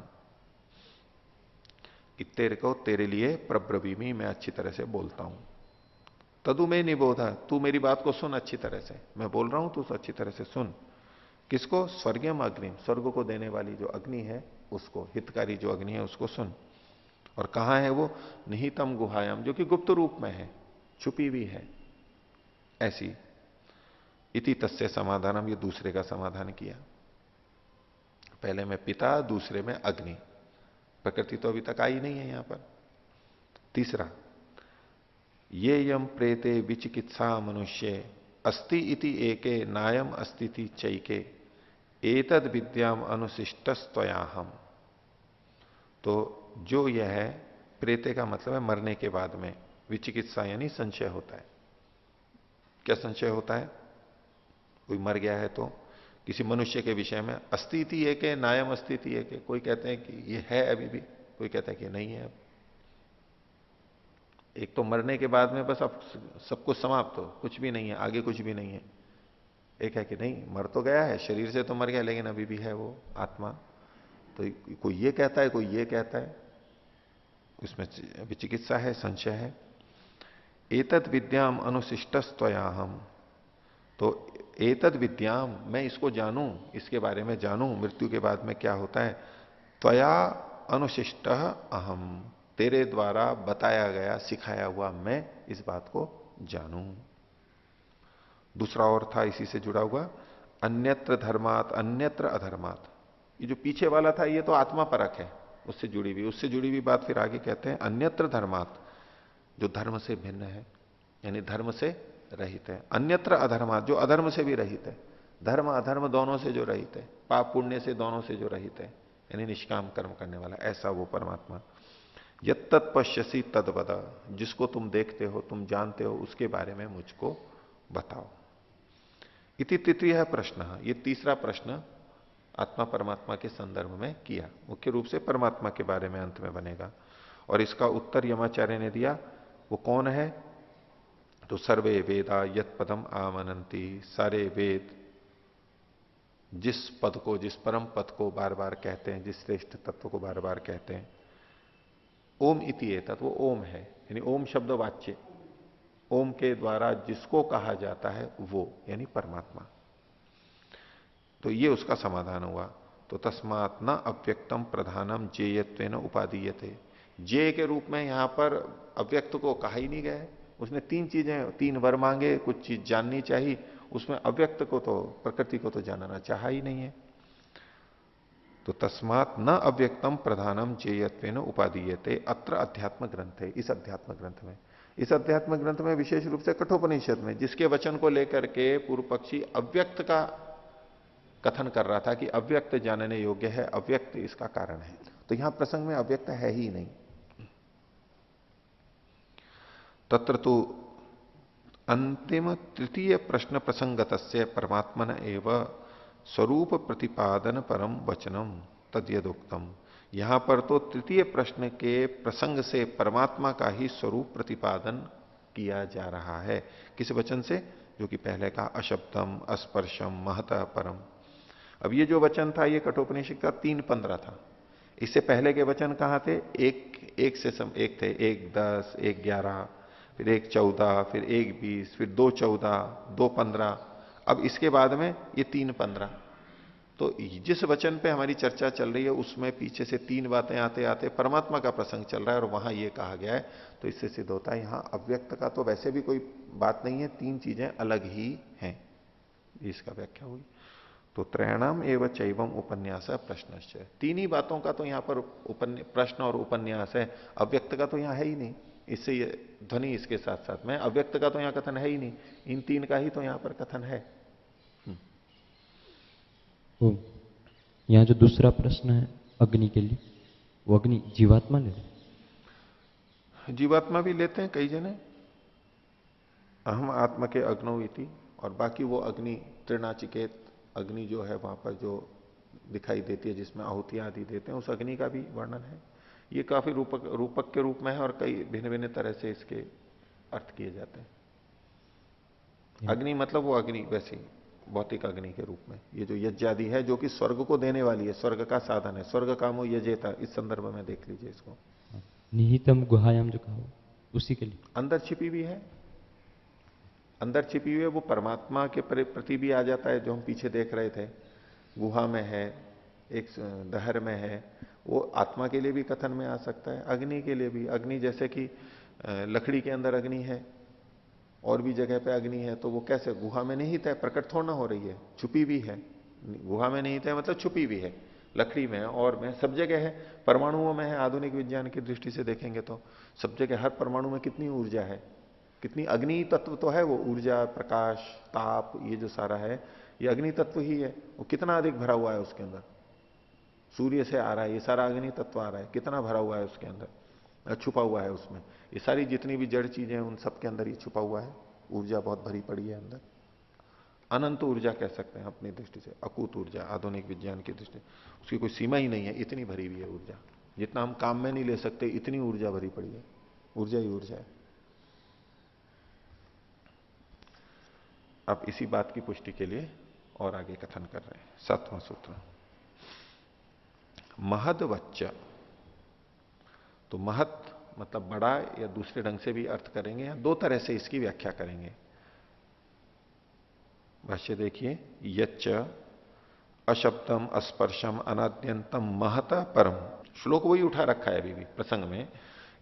तेरे को, तेरे लिए प्रब्रवीमी, मैं अच्छी तरह से बोलता हूं। तदुमे निबोध, तू मेरी बात को सुन अच्छी तरह से, मैं बोल रहा हूं तू अच्छी तरह से सुन। किसको? स्वर्गम अग्नि, स्वर्ग को देने वाली जो अग्नि है उसको, हितकारी जो अग्नि है उसको सुन। और कहां है वो? निहितम गुहायाम, जो कि गुप्त रूप में है, छुपी हुई है ऐसी। इति तस्य समाधानम, ये दूसरे का समाधान किया। पहले में पिता, दूसरे में अग्नि, प्रकृति तो अभी तक आई नहीं है यहां पर। तीसरा, ये यम प्रेते विचिकित्सा मनुष्य अस्ति इति एके नायम अस्तिति चैके एतद विद्याम अनुशिष्टस्त्वयाहम। तो जो यह है, प्रेते का मतलब है मरने के बाद में, विचिकित्सा यानी संशय होता है। क्या संशय होता है? कोई मर गया है तो किसी मनुष्य के विषय में, अस्तिति एक है, नायम अस्तिति एक है, कोई कहते हैं कि ये है अभी भी, कोई कहता है कि नहीं है अब। एक तो मरने के बाद में बस अब सब कुछ समाप्त हो, कुछ भी नहीं है, आगे कुछ भी नहीं है। एक है कि नहीं, मर तो गया है, शरीर से तो मर गया, लेकिन अभी भी है वो आत्मा। तो कोई ये कहता है, कोई ये कहता है, उसमें विचिकित्सा है, संशय है। एतद विद्याम अनुशिष्टस्त्वयाहम, तो एतद विद्याम, मैं इसको जानूं, इसके बारे में जानूं, मृत्यु के बाद में क्या होता है। त्वया अनुशिष्ट अहम, तेरे द्वारा बताया गया, सिखाया हुआ मैं इस बात को जानूं। दूसरा और था इसी से जुड़ा हुआ, अन्यत्र धर्मात अन्यत्र अधर्मात। ये जो पीछे वाला था ये तो आत्मा परक है, उससे जुड़ी हुई, उससे जुड़ी हुई बात फिर आगे कहते हैं, अन्यत्र धर्मात, जो धर्म से भिन्न है, यानी धर्म से रहित है। अन्यत्र अधर्मात, जो अधर्म से भी रहित है, धर्म अधर्म दोनों से जो रहित है, पाप पुण्य से दोनों से जो रहित है, यानी निष्काम कर्म करने वाला, ऐसा वो परमात्मा। यत तत्पश्यसी तद्वद, जिसको तुम देखते हो, तुम जानते हो, उसके बारे में मुझको बताओ। इति तृतीय प्रश्न, ये तीसरा प्रश्न आत्मा परमात्मा के संदर्भ में किया, मुख्य रूप से परमात्मा के बारे में अंत में बनेगा। और इसका उत्तर यमाचार्य ने दिया। वो कौन है? तो सर्वे वेदा यत पदम आमनंती, सारे वेद जिस पद को, जिस परम पद को बार बार कहते हैं, जिस श्रेष्ठ तत्व को बार बार कहते हैं। ओम इति एतत्, वो ओम है, यानी ओम शब्द वाच्य, ओम के द्वारा जिसको कहा जाता है वो यानी परमात्मा। तो ये उसका समाधान हुआ। तो तस्मात् न अव्यक्तम प्रधानम जेयत्वेन उपादीयते, जे के रूप में यहां पर अव्यक्त को कहा ही नहीं गया। उसने तीन चीजें, तीन वर मांगे, कुछ चीज जाननी चाहिए, उसमें अव्यक्त को तो, प्रकृति को तो जानना चाहा ही नहीं है। तो तस्मात् न अव्यक्तम प्रधानम जेयत्वेन उपादीयते अत्र अध्यात्म ग्रंथ है। इस अध्यात्म ग्रंथ में, इस अध्यात्म ग्रंथ में विशेष रूप से कठोपनिषद में, जिसके वचन को लेकर के पूर्व पक्षी अव्यक्त का कथन कर रहा था कि अव्यक्त जानने योग्य है, अव्यक्त इसका कारण है, तो यहां प्रसंग में अव्यक्त है ही नहीं। तत्र तो अंतिम तृतीय प्रश्न प्रसंगतस्य परमात्मन एव स्वरूप प्रतिपादन परम वचनम तद्यदुक्तम। यहां पर तो तृतीय प्रश्न के प्रसंग से परमात्मा का ही स्वरूप प्रतिपादन किया जा रहा है। किस वचन से? जो कि पहले का अशब्दम अस्पर्शम महतः परम। अब ये जो वचन था ये कठोपनिषद का 3:15 था। इससे पहले के वचन कहां थे? एक थे 1:10, 1:11, फिर 1:14, फिर 1:20, फिर 2:14, 2:15। अब इसके बाद में ये 3:15। तो जिस वचन पे हमारी चर्चा चल रही है उसमें पीछे से 3 बातें आते आते परमात्मा का प्रसंग चल रहा है और वहां ये कहा गया है। तो इससे सिद्ध होता है यहां अव्यक्त का तो वैसे भी कोई बात नहीं है, 3 चीजें अलग ही हैं। इसका व्याख्या हुई। तो त्रयाणाम एवं चैवम उपन्यास प्रश्नश्च, 3 ही बातों का तो यहां पर प्रश्न और उपन्यास है। अव्यक्त का तो यहां है ही नहीं। इससे ये ध्वनि इसके साथ साथ में अव्यक्त का तो यहां कथन है ही नहीं, इन 3 का ही तो यहां पर कथन है। यहाँ जो दूसरा प्रश्न है अग्नि के लिए, वो अग्नि जीवात्मा ले रहे? जीवात्मा भी लेते हैं कई जने, अहम आत्मा के अग्नौ इति, और बाकी वो अग्नि त्रिनाचिकेत अग्नि जो है वहां पर जो दिखाई देती है जिसमें आहुतियां आदि देते हैं, उस अग्नि का भी वर्णन है। ये काफी रूपक के रूप में है और कई भिन्न भिन्न तरह से इसके अर्थ किए जाते हैं। अग्नि मतलब वो अग्नि वैसी भौतिक अग्नि के रूप में, ये जो यज्ञादि है जो कि स्वर्ग को देने वाली है, स्वर्ग का साधन है, स्वर्ग कामो यजेता, इस संदर्भ में देख लीजिए इसको। निहितम गुहायाम जो कहा उसी के लिए अंदर छिपी भी है, अंदर छिपी हुई है, वो परमात्मा के प्रति भी आ जाता है। जो हम पीछे देख रहे थे, गुहा में है, एक दहर में है, वो आत्मा के लिए भी कथन में आ सकता है, अग्नि के लिए भी। अग्नि जैसे कि लकड़ी के अंदर अग्नि है, और भी जगह पे अग्नि है, तो वो कैसे गुहा में निहित है, प्रकट थोड़ा ना हो रही है, छुपी भी है। गुहा में निहित है मतलब छुपी भी है, लकड़ी में और में सब जगह है, परमाणुओं में है। आधुनिक विज्ञान की दृष्टि से देखेंगे तो सब जगह, हर परमाणु में कितनी ऊर्जा है, कितनी अग्नि तत्व तो है, वो ऊर्जा, प्रकाश, ताप, ये जो सारा है ये अग्नि तत्व ही है। वो कितना अधिक भरा हुआ है उसके अंदर, सूर्य से आ रहा है, ये सारा अग्नि तत्व आ रहा है, कितना भरा हुआ है उसके अंदर, छुपा हुआ है उसमें। ये सारी जितनी भी जड़ चीजें हैं उन सब के अंदर ही छुपा हुआ है, ऊर्जा बहुत भरी पड़ी है अंदर। अनंत ऊर्जा कह सकते हैं अपनी दृष्टि से, अकूत ऊर्जा आधुनिक विज्ञान की दृष्टि, उसकी कोई सीमा ही नहीं है, इतनी भरी हुई है ऊर्जा, जितना हम काम में नहीं ले सकते इतनी ऊर्जा भरी पड़ी है। ऊर्जा ही ऊर्जा है। अब इसी बात की पुष्टि के लिए और आगे कथन कर रहे हैं। 7वां सूत्र, महद्वच्च। तो महत मतलब बड़ा, या दूसरे ढंग से भी अर्थ करेंगे, या 2 तरह से इसकी व्याख्या करेंगे। भाष्य देखिए, यच्च अशब्दम अस्पर्शम अनाद्यंतम महता परम। श्लोक वही उठा रखा है अभी भी प्रसंग में।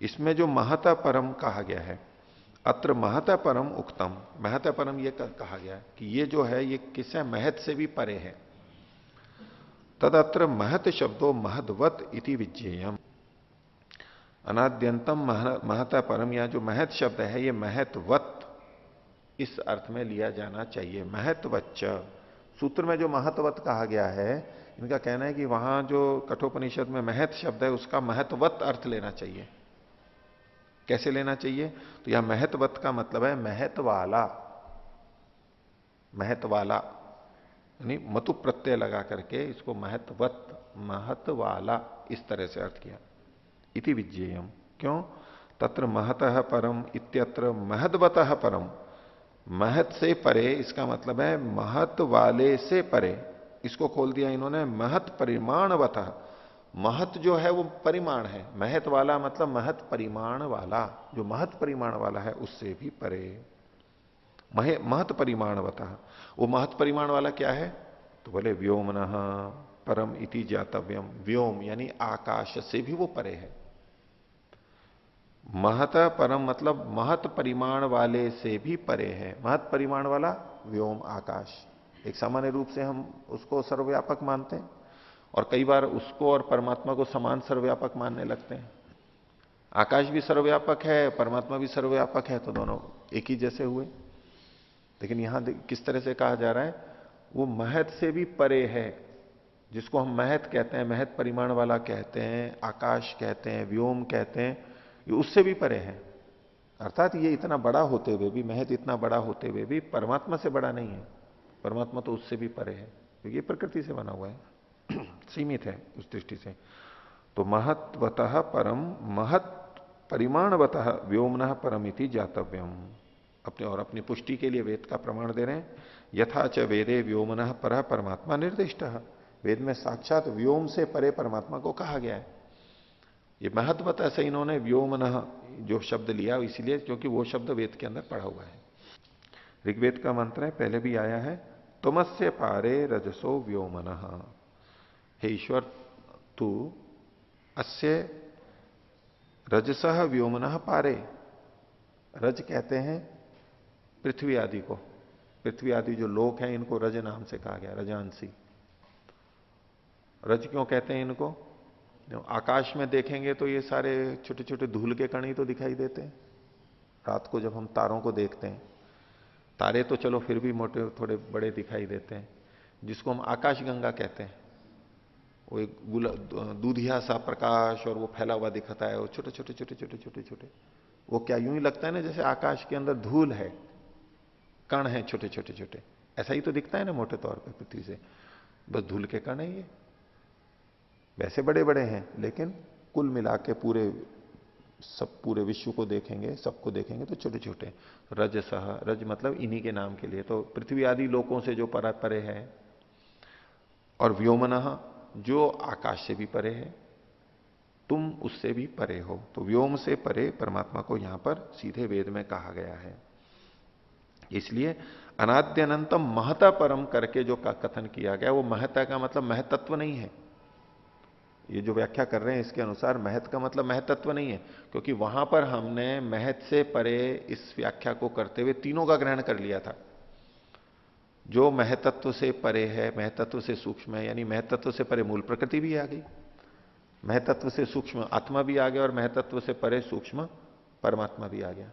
इसमें जो महता परम कहा गया है, अत्र महता परम उक्तम, महता परम ये कहा गया कि ये जो है ये किसे महत से भी परे है। तदत्र महत शब्दों महद्वत इति विज्ञेयम। अनाद्यंतम महता परम, या जो महत शब्द है ये महत्वत इस अर्थ में लिया जाना चाहिए। महत्वच्च, सूत्र में जो महत्वत कहा गया है, इनका कहना है कि वहां जो कठोपनिषद में महत शब्द है उसका महत्वत अर्थ लेना चाहिए। कैसे लेना चाहिए? तो यहां महत्वत का मतलब है महत वाला, महत वाला, यानी मतु प्रत्यय लगा करके इसको महत्वत, महत वाला, इस तरह से अर्थ किया। इति विज्ञेयम, क्यों? तत्र महतः परम इत्यत्र महद्वतः परम, महत से परे, इसका मतलब है महत वाले से परे। इसको खोल दिया इन्होंने महत परिमाणवतः, महत जो है वो परिमाण है, महत वाला मतलब महत परिमाण वाला, जो महत परिमाण वाला है उससे भी परे। महत परिमाणवतः, वो महत परिमाण वाला क्या है? तो बोले व्योमनः परम इति ज्ञातव्यम। व्योम यानी आकाश से भी वो परे है। महत परम मतलब महत परिमाण वाले से भी परे है। महत परिमाण वाला व्योम आकाश, एक सामान्य रूप से हम उसको सर्वव्यापक मानते हैं और कई बार उसको और परमात्मा को समान सर्वव्यापक मानने लगते हैं। आकाश भी सर्वव्यापक है, परमात्मा भी सर्वव्यापक है, तो दोनों एक ही जैसे हुए। लेकिन यहां किस तरह से कहा जा रहा है? वो महत से भी परे है। जिसको हम महत कहते हैं, महत परिमाण वाला कहते हैं, आकाश कहते हैं, व्योम कहते हैं, ये उससे भी परे है। अर्थात ये इतना बड़ा होते हुए भी, महत इतना बड़ा होते हुए भी परमात्मा से बड़ा नहीं है। परमात्मा तो उससे भी परे है, क्योंकि ये प्रकृति से बना हुआ है, सीमित है उस दृष्टि से। तो महत्वतः परम, महत परिमाणवतः व्योमनः परमिति ज्ञातव्यम। अपने और अपनी पुष्टि के लिए वेद का प्रमाण दे रहे हैं। यथा च वेदे व्योमनः परः परमात्मा निर्दिष्ट। वेद में साक्षात व्योम से परे परमात्मा को कहा गया है। ये महत्वतः से इन्होंने व्योमनः जो शब्द लिया इसलिए क्योंकि वो शब्द वेद के अंदर पढ़ा हुआ है। ऋग्वेद का मंत्र है, पहले भी आया है, तुमस्य पारे रजसो व्योमनः। हे ईश्वर, तू अस्य रजसः व्योमनः पारे। रज कहते हैं पृथ्वी आदि को। पृथ्वी आदि जो लोक हैं इनको रज नाम से कहा गया, रजांसी। रज क्यों कहते हैं इनको? आकाश में देखेंगे तो ये सारे छोटे छोटे धूल के कण ही तो दिखाई देते हैं। रात को जब हम तारों को देखते हैं, तारे तो चलो फिर भी मोटे थोड़े बड़े दिखाई देते हैं। जिसको हम आकाश गंगा कहते हैं, वो एक दूधिया सा प्रकाश और वो फैला हुआ दिखता है, वो छोटे छोटे छोटे छोटे छोटे छोटे, वो क्या यूं ही लगता है ना जैसे आकाश के अंदर धूल है, कण है छोटे छोटे छोटे। ऐसा ही तो दिखता है ना मोटे तौर पे पृथ्वी से, बस धूल के कण है ये। वैसे बड़े बड़े हैं, लेकिन कुल मिला के पूरे विश्व को देखेंगे, सबको देखेंगे तो छोटे छोटे। रज सह, रज मतलब इन्हीं के नाम के लिए, तो पृथ्वी आदि लोकों से जो परे है। और व्योमनः जो आकाश से भी परे है, तुम उससे भी परे हो। तो व्योम से परे परमात्मा को यहां पर सीधे वेद में कहा गया है। इसलिए अनाद्यनंतम महता परम करके जो कथन किया गया, वो महता का मतलब महतत्व नहीं है। ये जो व्याख्या कर रहे हैं इसके अनुसार महत का मतलब महतत्व नहीं है, क्योंकि वहां पर हमने महत से परे इस व्याख्या को करते हुए तीनों का ग्रहण कर लिया था। जो महतत्व से परे है, महतत्व से सूक्ष्म है, यानी महतत्व से परे मूल प्रकृति भी आ गई, महतत्व से सूक्ष्म आत्मा भी आ गया, और महतत्व से परे सूक्ष्म परमात्मा भी आ गया।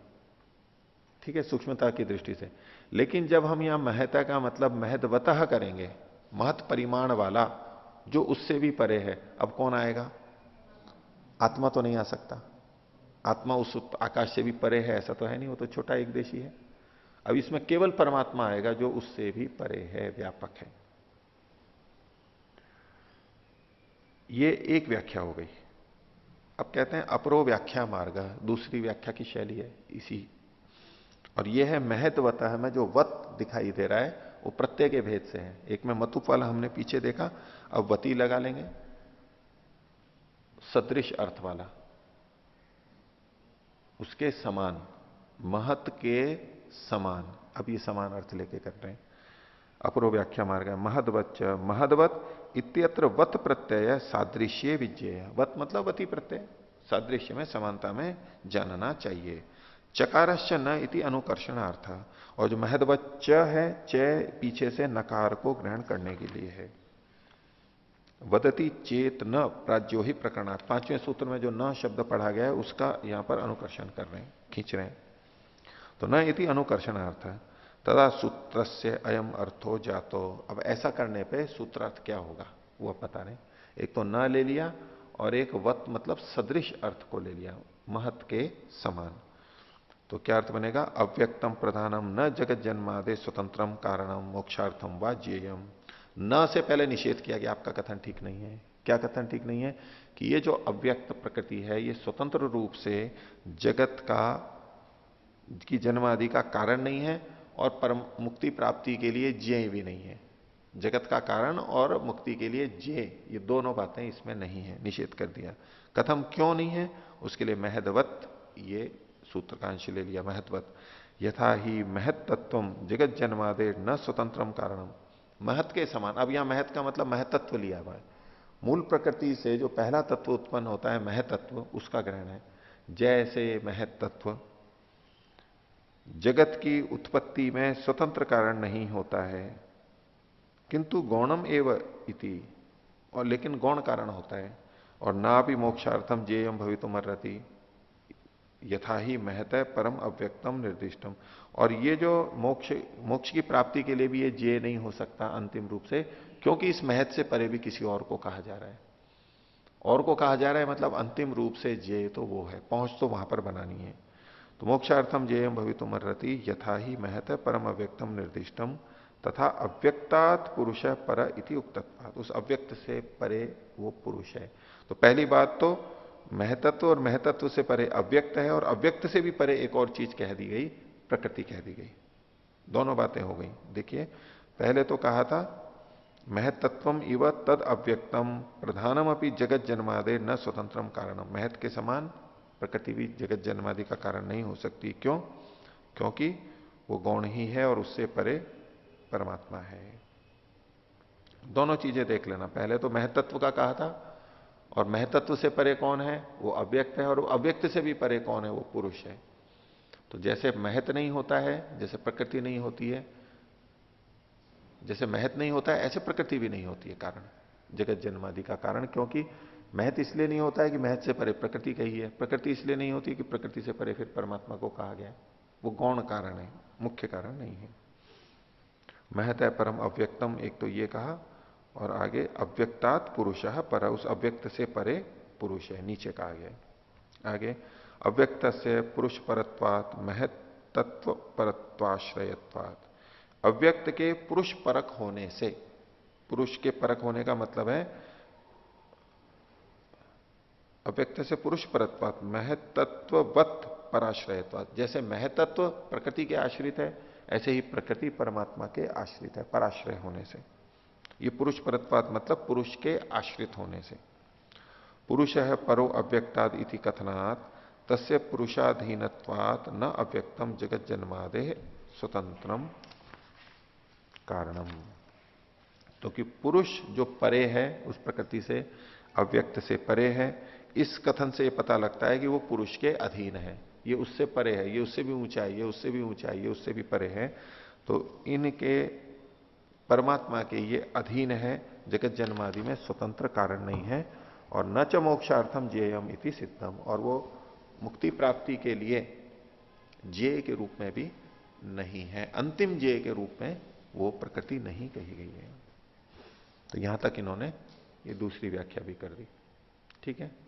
ठीक है, सूक्ष्मता की दृष्टि से। लेकिन जब हम यहां महता का मतलब महदवतः करेंगे, महत परिमाण वाला, जो उससे भी परे है, अब कौन आएगा? आत्मा तो नहीं आ सकता। आत्मा उस आकाश से भी परे है ऐसा तो है नहीं, वो तो छोटा एक देशी है। अब इसमें केवल परमात्मा आएगा जो उससे भी परे है, व्यापक है। ये एक व्याख्या हो गई। अब कहते हैं अपरो व्याख्या मार्ग, दूसरी व्याख्या की शैली है इसी। और यह है महत्वतः में जो वत दिखाई दे रहा है वो प्रत्यय के भेद से है। एक में मतुप वाला हमने पीछे देखा, अब वती लगा लेंगे, सदृश अर्थ वाला, उसके समान, महत के समान। अब ये समान अर्थ लेके कर रहे हैं। अपरो व्याख्या मार्ग है महदवच्च महदवत इत्यत्र वत प्रत्यय सादृश्य विज्ञेय। वत मतलब वती प्रत्यय, सादृश्य में समानता में जानना चाहिए। चकारश्च न इति अनुकर्षणार्थ। और जो महदवच्च है, च पीछे से नकार को ग्रहण करने के लिए है। वदति चेत न प्राज्यो ही प्रकरणार्थ। पांचवें सूत्र में जो न शब्द पढ़ा गया है उसका यहां पर अनुकर्षण कर रहे हैं, खींच रहे हैं। तो न इति अनुकर्षणार्थ तदा सूत्र से अयम अर्थो जातो। अब ऐसा करने पे सूत्रार्थ क्या होगा वो अब बता रहे। एक तो न ले लिया और एक वत मतलब सदृश अर्थ को ले लिया, महत के समान। तो क्या अर्थ बनेगा? अव्यक्तम प्रधानम न जगत जन्मादे स्वतंत्रम कारणम मोक्षार्थम वा ज्ञेयम। न से पहले निषेध किया गया, आपका कथन ठीक नहीं है। क्या कथन ठीक नहीं है? कि ये जो अव्यक्त प्रकृति है ये स्वतंत्र रूप से जगत की जन्म आदि का कारण नहीं है और परम मुक्ति प्राप्ति के लिए ज्ञेय भी नहीं है। जगत का कारण और मुक्ति के लिए जे, ये दोनों बातें इसमें नहीं है, निषेध कर दिया। कथम, क्यों नहीं है? उसके लिए महदवत, ये सूत्र का अंश ले लिया, महत्वत। यथा ही महत तत्वम जगत जन्मादे न स्वतंत्रम कारणम, महत के समान। अब यहां महत का मतलब महतत्व लिया हुआ है, मूल प्रकृति से जो पहला तत्व उत्पन्न होता है महतत्व, उसका ग्रहण है। जैसे महत तत्व जगत की उत्पत्ति में स्वतंत्र कारण नहीं होता है, किंतु गौणम एव इति, और लेकिन गौण कारण होता है। और ना भी मोक्षार्थम जेयम भवितुम अर्हति यथा ही महत परम अव्यक्तम निर्दिष्टम। और ये जो मोक्ष, मोक्ष की प्राप्ति के लिए भी ये जे नहीं हो सकता अंतिम रूप से, क्योंकि इस महत से परे भी किसी और को कहा जा रहा है। और को कहा जा रहा है मतलब अंतिम रूप से जे तो वो है, पहुंच तो वहां पर बनानी है। तो मोक्षार्थम जेयम भवितुम अर्हति यथा ही महत परम अव्यक्तम निर्दिष्टम तथा अव्यक्तात् पुरुष पर इति उक्तत्वात्, उस अव्यक्त से परे वो पुरुष है। तो पहली बात तो महतत्व और महतत्व से परे अव्यक्त है, और अव्यक्त से भी परे एक और चीज कह दी गई, प्रकृति कह दी गई। दोनों बातें हो गई। देखिए, पहले तो कहा था महतत्वम इव तद अव्यक्तम प्रधानम अपनी जगत जन्मादे न स्वतंत्रम कारणम, महत के समान प्रकृति भी जगत जन्मादि का कारण नहीं हो सकती। क्यों? क्योंकि वो गौण ही है और उससे परे परमात्मा है। दोनों चीजें देख लेना, पहले तो महतत्व का कहा था, और महतत्व से परे कौन है? वो अव्यक्त है, और वो अव्यक्त से भी परे कौन है? वो पुरुष है। तो जैसे महत नहीं होता है, जैसे प्रकृति नहीं होती है, जैसे महत नहीं होता है ऐसे प्रकृति भी नहीं होती है कारण, जगत जन्मादि का कारण। क्योंकि महत इसलिए नहीं होता है कि महत से परे प्रकृति कही है, प्रकृति इसलिए नहीं होती कि प्रकृति से परे फिर परमात्मा को कहा गया। वो गौण कारण है, मुख्य कारण नहीं है। महत है परम अव्यक्तम, एक तो ये कहा, और आगे अव्यक्तात् पुरुषः पर, उस अव्यक्त से परे पुरुष है, नीचे कहा गया। आगे अव्यक्त से पुरुष परत्वात् महत तत्व परत्वाश्रयत्वात्, अव्यक्त के पुरुष परक होने से, पुरुष के परक होने का मतलब है अव्यक्त से पुरुष परत्वात् महतत्ववत पराश्रयत्वात्, जैसे महतत्व प्रकृति के आश्रित है, ऐसे ही प्रकृति परमात्मा के आश्रित है, पराश्रय होने से। ये पुरुष परत्वात् मतलब पुरुष के आश्रित होने से। पुरुष है परो अव्यक्ताद इति कथनात् तस्य पुरुषाधीनत्वात् न अव्यक्तम जगत जन्मादे स्वतंत्रम कारणम। तो कि पुरुष जो परे है उस प्रकृति से, अव्यक्त से परे है, इस कथन से पता लगता है कि वो पुरुष के अधीन है। ये उससे परे है, ये उससे भी ऊंचा है, ये उससे भी ऊंचा है, ये उससे भी परे है। तो इनके परमात्मा के ये अधीन है, जगत जन्मादि में स्वतंत्र कारण नहीं है। और न च मोक्षार्थम जेयम इति सिद्धम, और वो मुक्ति प्राप्ति के लिए जेय के रूप में भी नहीं है, अंतिम जेय के रूप में वो प्रकृति नहीं कही गई है। तो यहां तक इन्होंने ये दूसरी व्याख्या भी कर दी। ठीक है,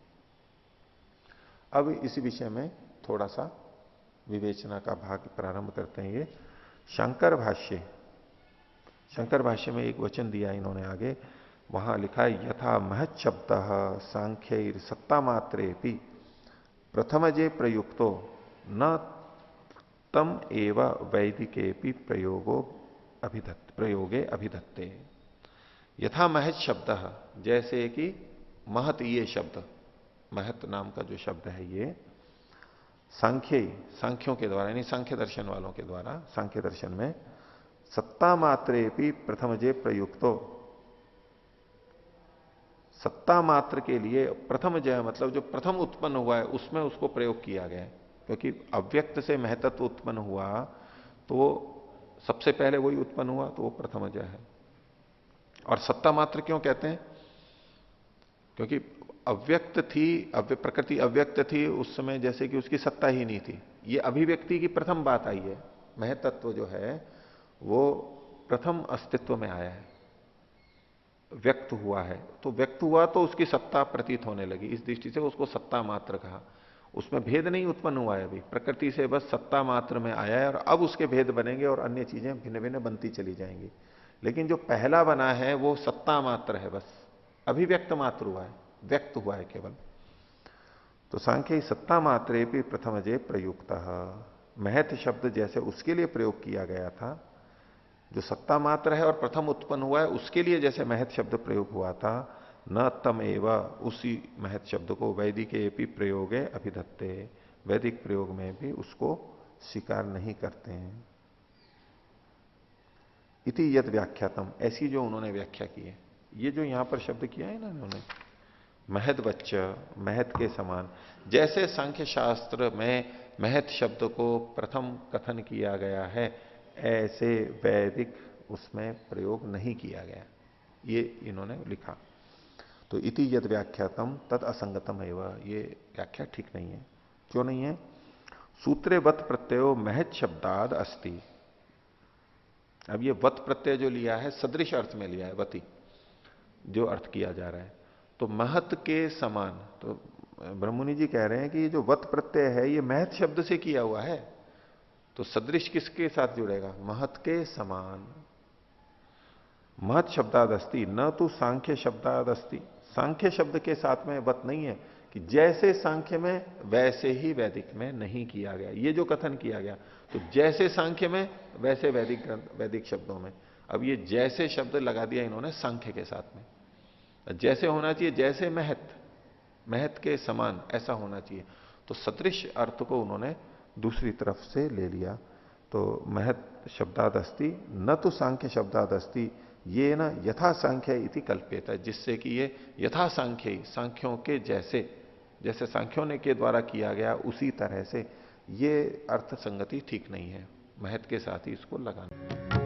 अब इसी विषय में थोड़ा सा विवेचना का भाग प्रारंभ करते हैं। ये शंकर भाष्य, शंकर भाष्य में एक वचन दिया इन्होंने आगे, वहां लिखा है यथा महत् शब्द सांख्य सत्ता मात्रे प्रथमजे प्रयुक्तो न तम एव वैदिके प्रयोगे अभिधत्ते। यथा महत् शब्द, जैसे कि महत ये शब्द, महत नाम का जो शब्द है ये सांख्यों के द्वारा, यानी सांख्य दर्शन वालों के द्वारा, सांख्य दर्शन में सत्ता मात्रे भी प्रथमजे प्रयुक्तो, सत्ता मात्र के लिए प्रथम जय मतलब जो प्रथम उत्पन्न हुआ है उसमें उसको प्रयोग किया गया है। क्योंकि अव्यक्त से महतत्व उत्पन्न हुआ तो वो सबसे पहले वही उत्पन्न हुआ, तो वो प्रथम जय है। और सत्ता मात्र क्यों कहते हैं? क्योंकि अव्यक्त थी, प्रकृति अव्यक्त थी उस समय, जैसे कि उसकी सत्ता ही नहीं थी। ये अभिव्यक्ति की प्रथम बात आई है, महतत्व जो है वो प्रथम अस्तित्व में आया है, व्यक्त हुआ है। तो व्यक्त हुआ तो उसकी सत्ता प्रतीत होने लगी, इस दृष्टि से उसको सत्ता मात्र कहा। उसमें भेद नहीं उत्पन्न हुआ है अभी, प्रकृति से बस सत्ता मात्र में आया है, और अब उसके भेद बनेंगे और अन्य चीजें भिन्न भिन्न बनती चली जाएंगी। लेकिन जो पहला बना है वो सत्ता मात्र है, बस अभिव्यक्त मात्र हुआ है, व्यक्त हुआ है केवल। तो सांख्य सत्ता मात्रे भी प्रथम जय प्रयुक्त, महत शब्द जैसे उसके लिए प्रयोग किया गया था, जो सत्ता मात्र है और प्रथम उत्पन्न हुआ है उसके लिए जैसे महत शब्द प्रयोग हुआ था, न तम एवा, उसी महत शब्द को वैदिक एपी प्रयोगे अभिधत्ते, वैदिक प्रयोग में भी उसको स्वीकार नहीं करते हैं। इति यद व्याख्यातम, ऐसी जो उन्होंने व्याख्या की है, ये जो यहां पर शब्द किया है ना उन्होंने, महद बच्च, महत के समान, जैसे सांख्य शास्त्र में महत शब्द को प्रथम कथन किया गया है, ऐसे वैदिक उसमें प्रयोग नहीं किया गया, ये इन्होंने लिखा। तो इति यद व्याख्यातम तद असंगतम एवं, ये व्याख्या ठीक नहीं है। क्यों नहीं है? सूत्रे वत प्रत्ययो महत शब्दाद अस्ति। अब ये वत प्रत्यय जो लिया है सदृश अर्थ में लिया है, वती जो अर्थ किया जा रहा है, तो महत के समान, तो ब्रह्ममुनि जी कह रहे हैं कि ये जो वत प्रत्यय है ये महत शब्द से किया हुआ है, तो सदृश किसके साथ जुड़ेगा? महत के समान। महत शब्दाद अस्ति न तो सांख्य शब्दाद अस्ति, सांख्य शब्द के साथ में वत नहीं है कि जैसे सांख्य में वैसे ही वैदिक में नहीं किया गया, ये जो कथन किया गया, तो जैसे सांख्य में वैसे वैदिक शब्दों में। अब ये जैसे शब्द लगा दिया इन्होंने सांख्य के साथ में, जैसे होना चाहिए जैसे महत, महत के समान ऐसा होना चाहिए, तो सदृश अर्थ को उन्होंने दूसरी तरफ से ले लिया। तो महत शब्दाद अस्ति न तो सांख्य शब्दाद अस्ति, ये ना यथा सांख्य इति कल्पित है, जिससे कि ये यथा सांख्य ही, सांख्यों के जैसे, जैसे सांख्यों ने के द्वारा किया गया उसी तरह से, ये अर्थ संगति ठीक नहीं है, महत के साथ ही इसको लगाना।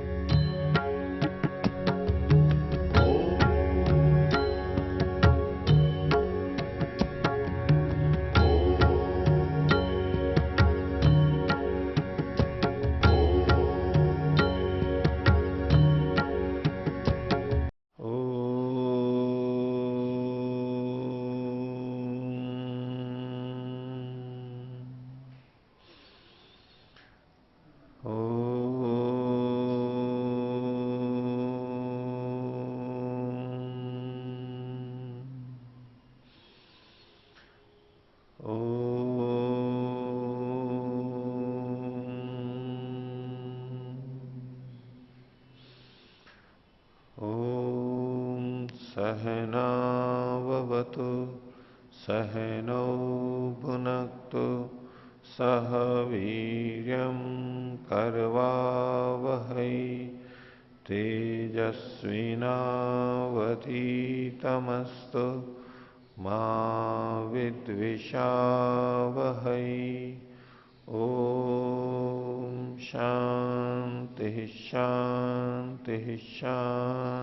सहनावतु सहनौ भुनक्तु सह वीर्यं करवावहै तेजस्विनावधीतमस्तु मा विद्विषावहै। ओम शांति शांति शांति।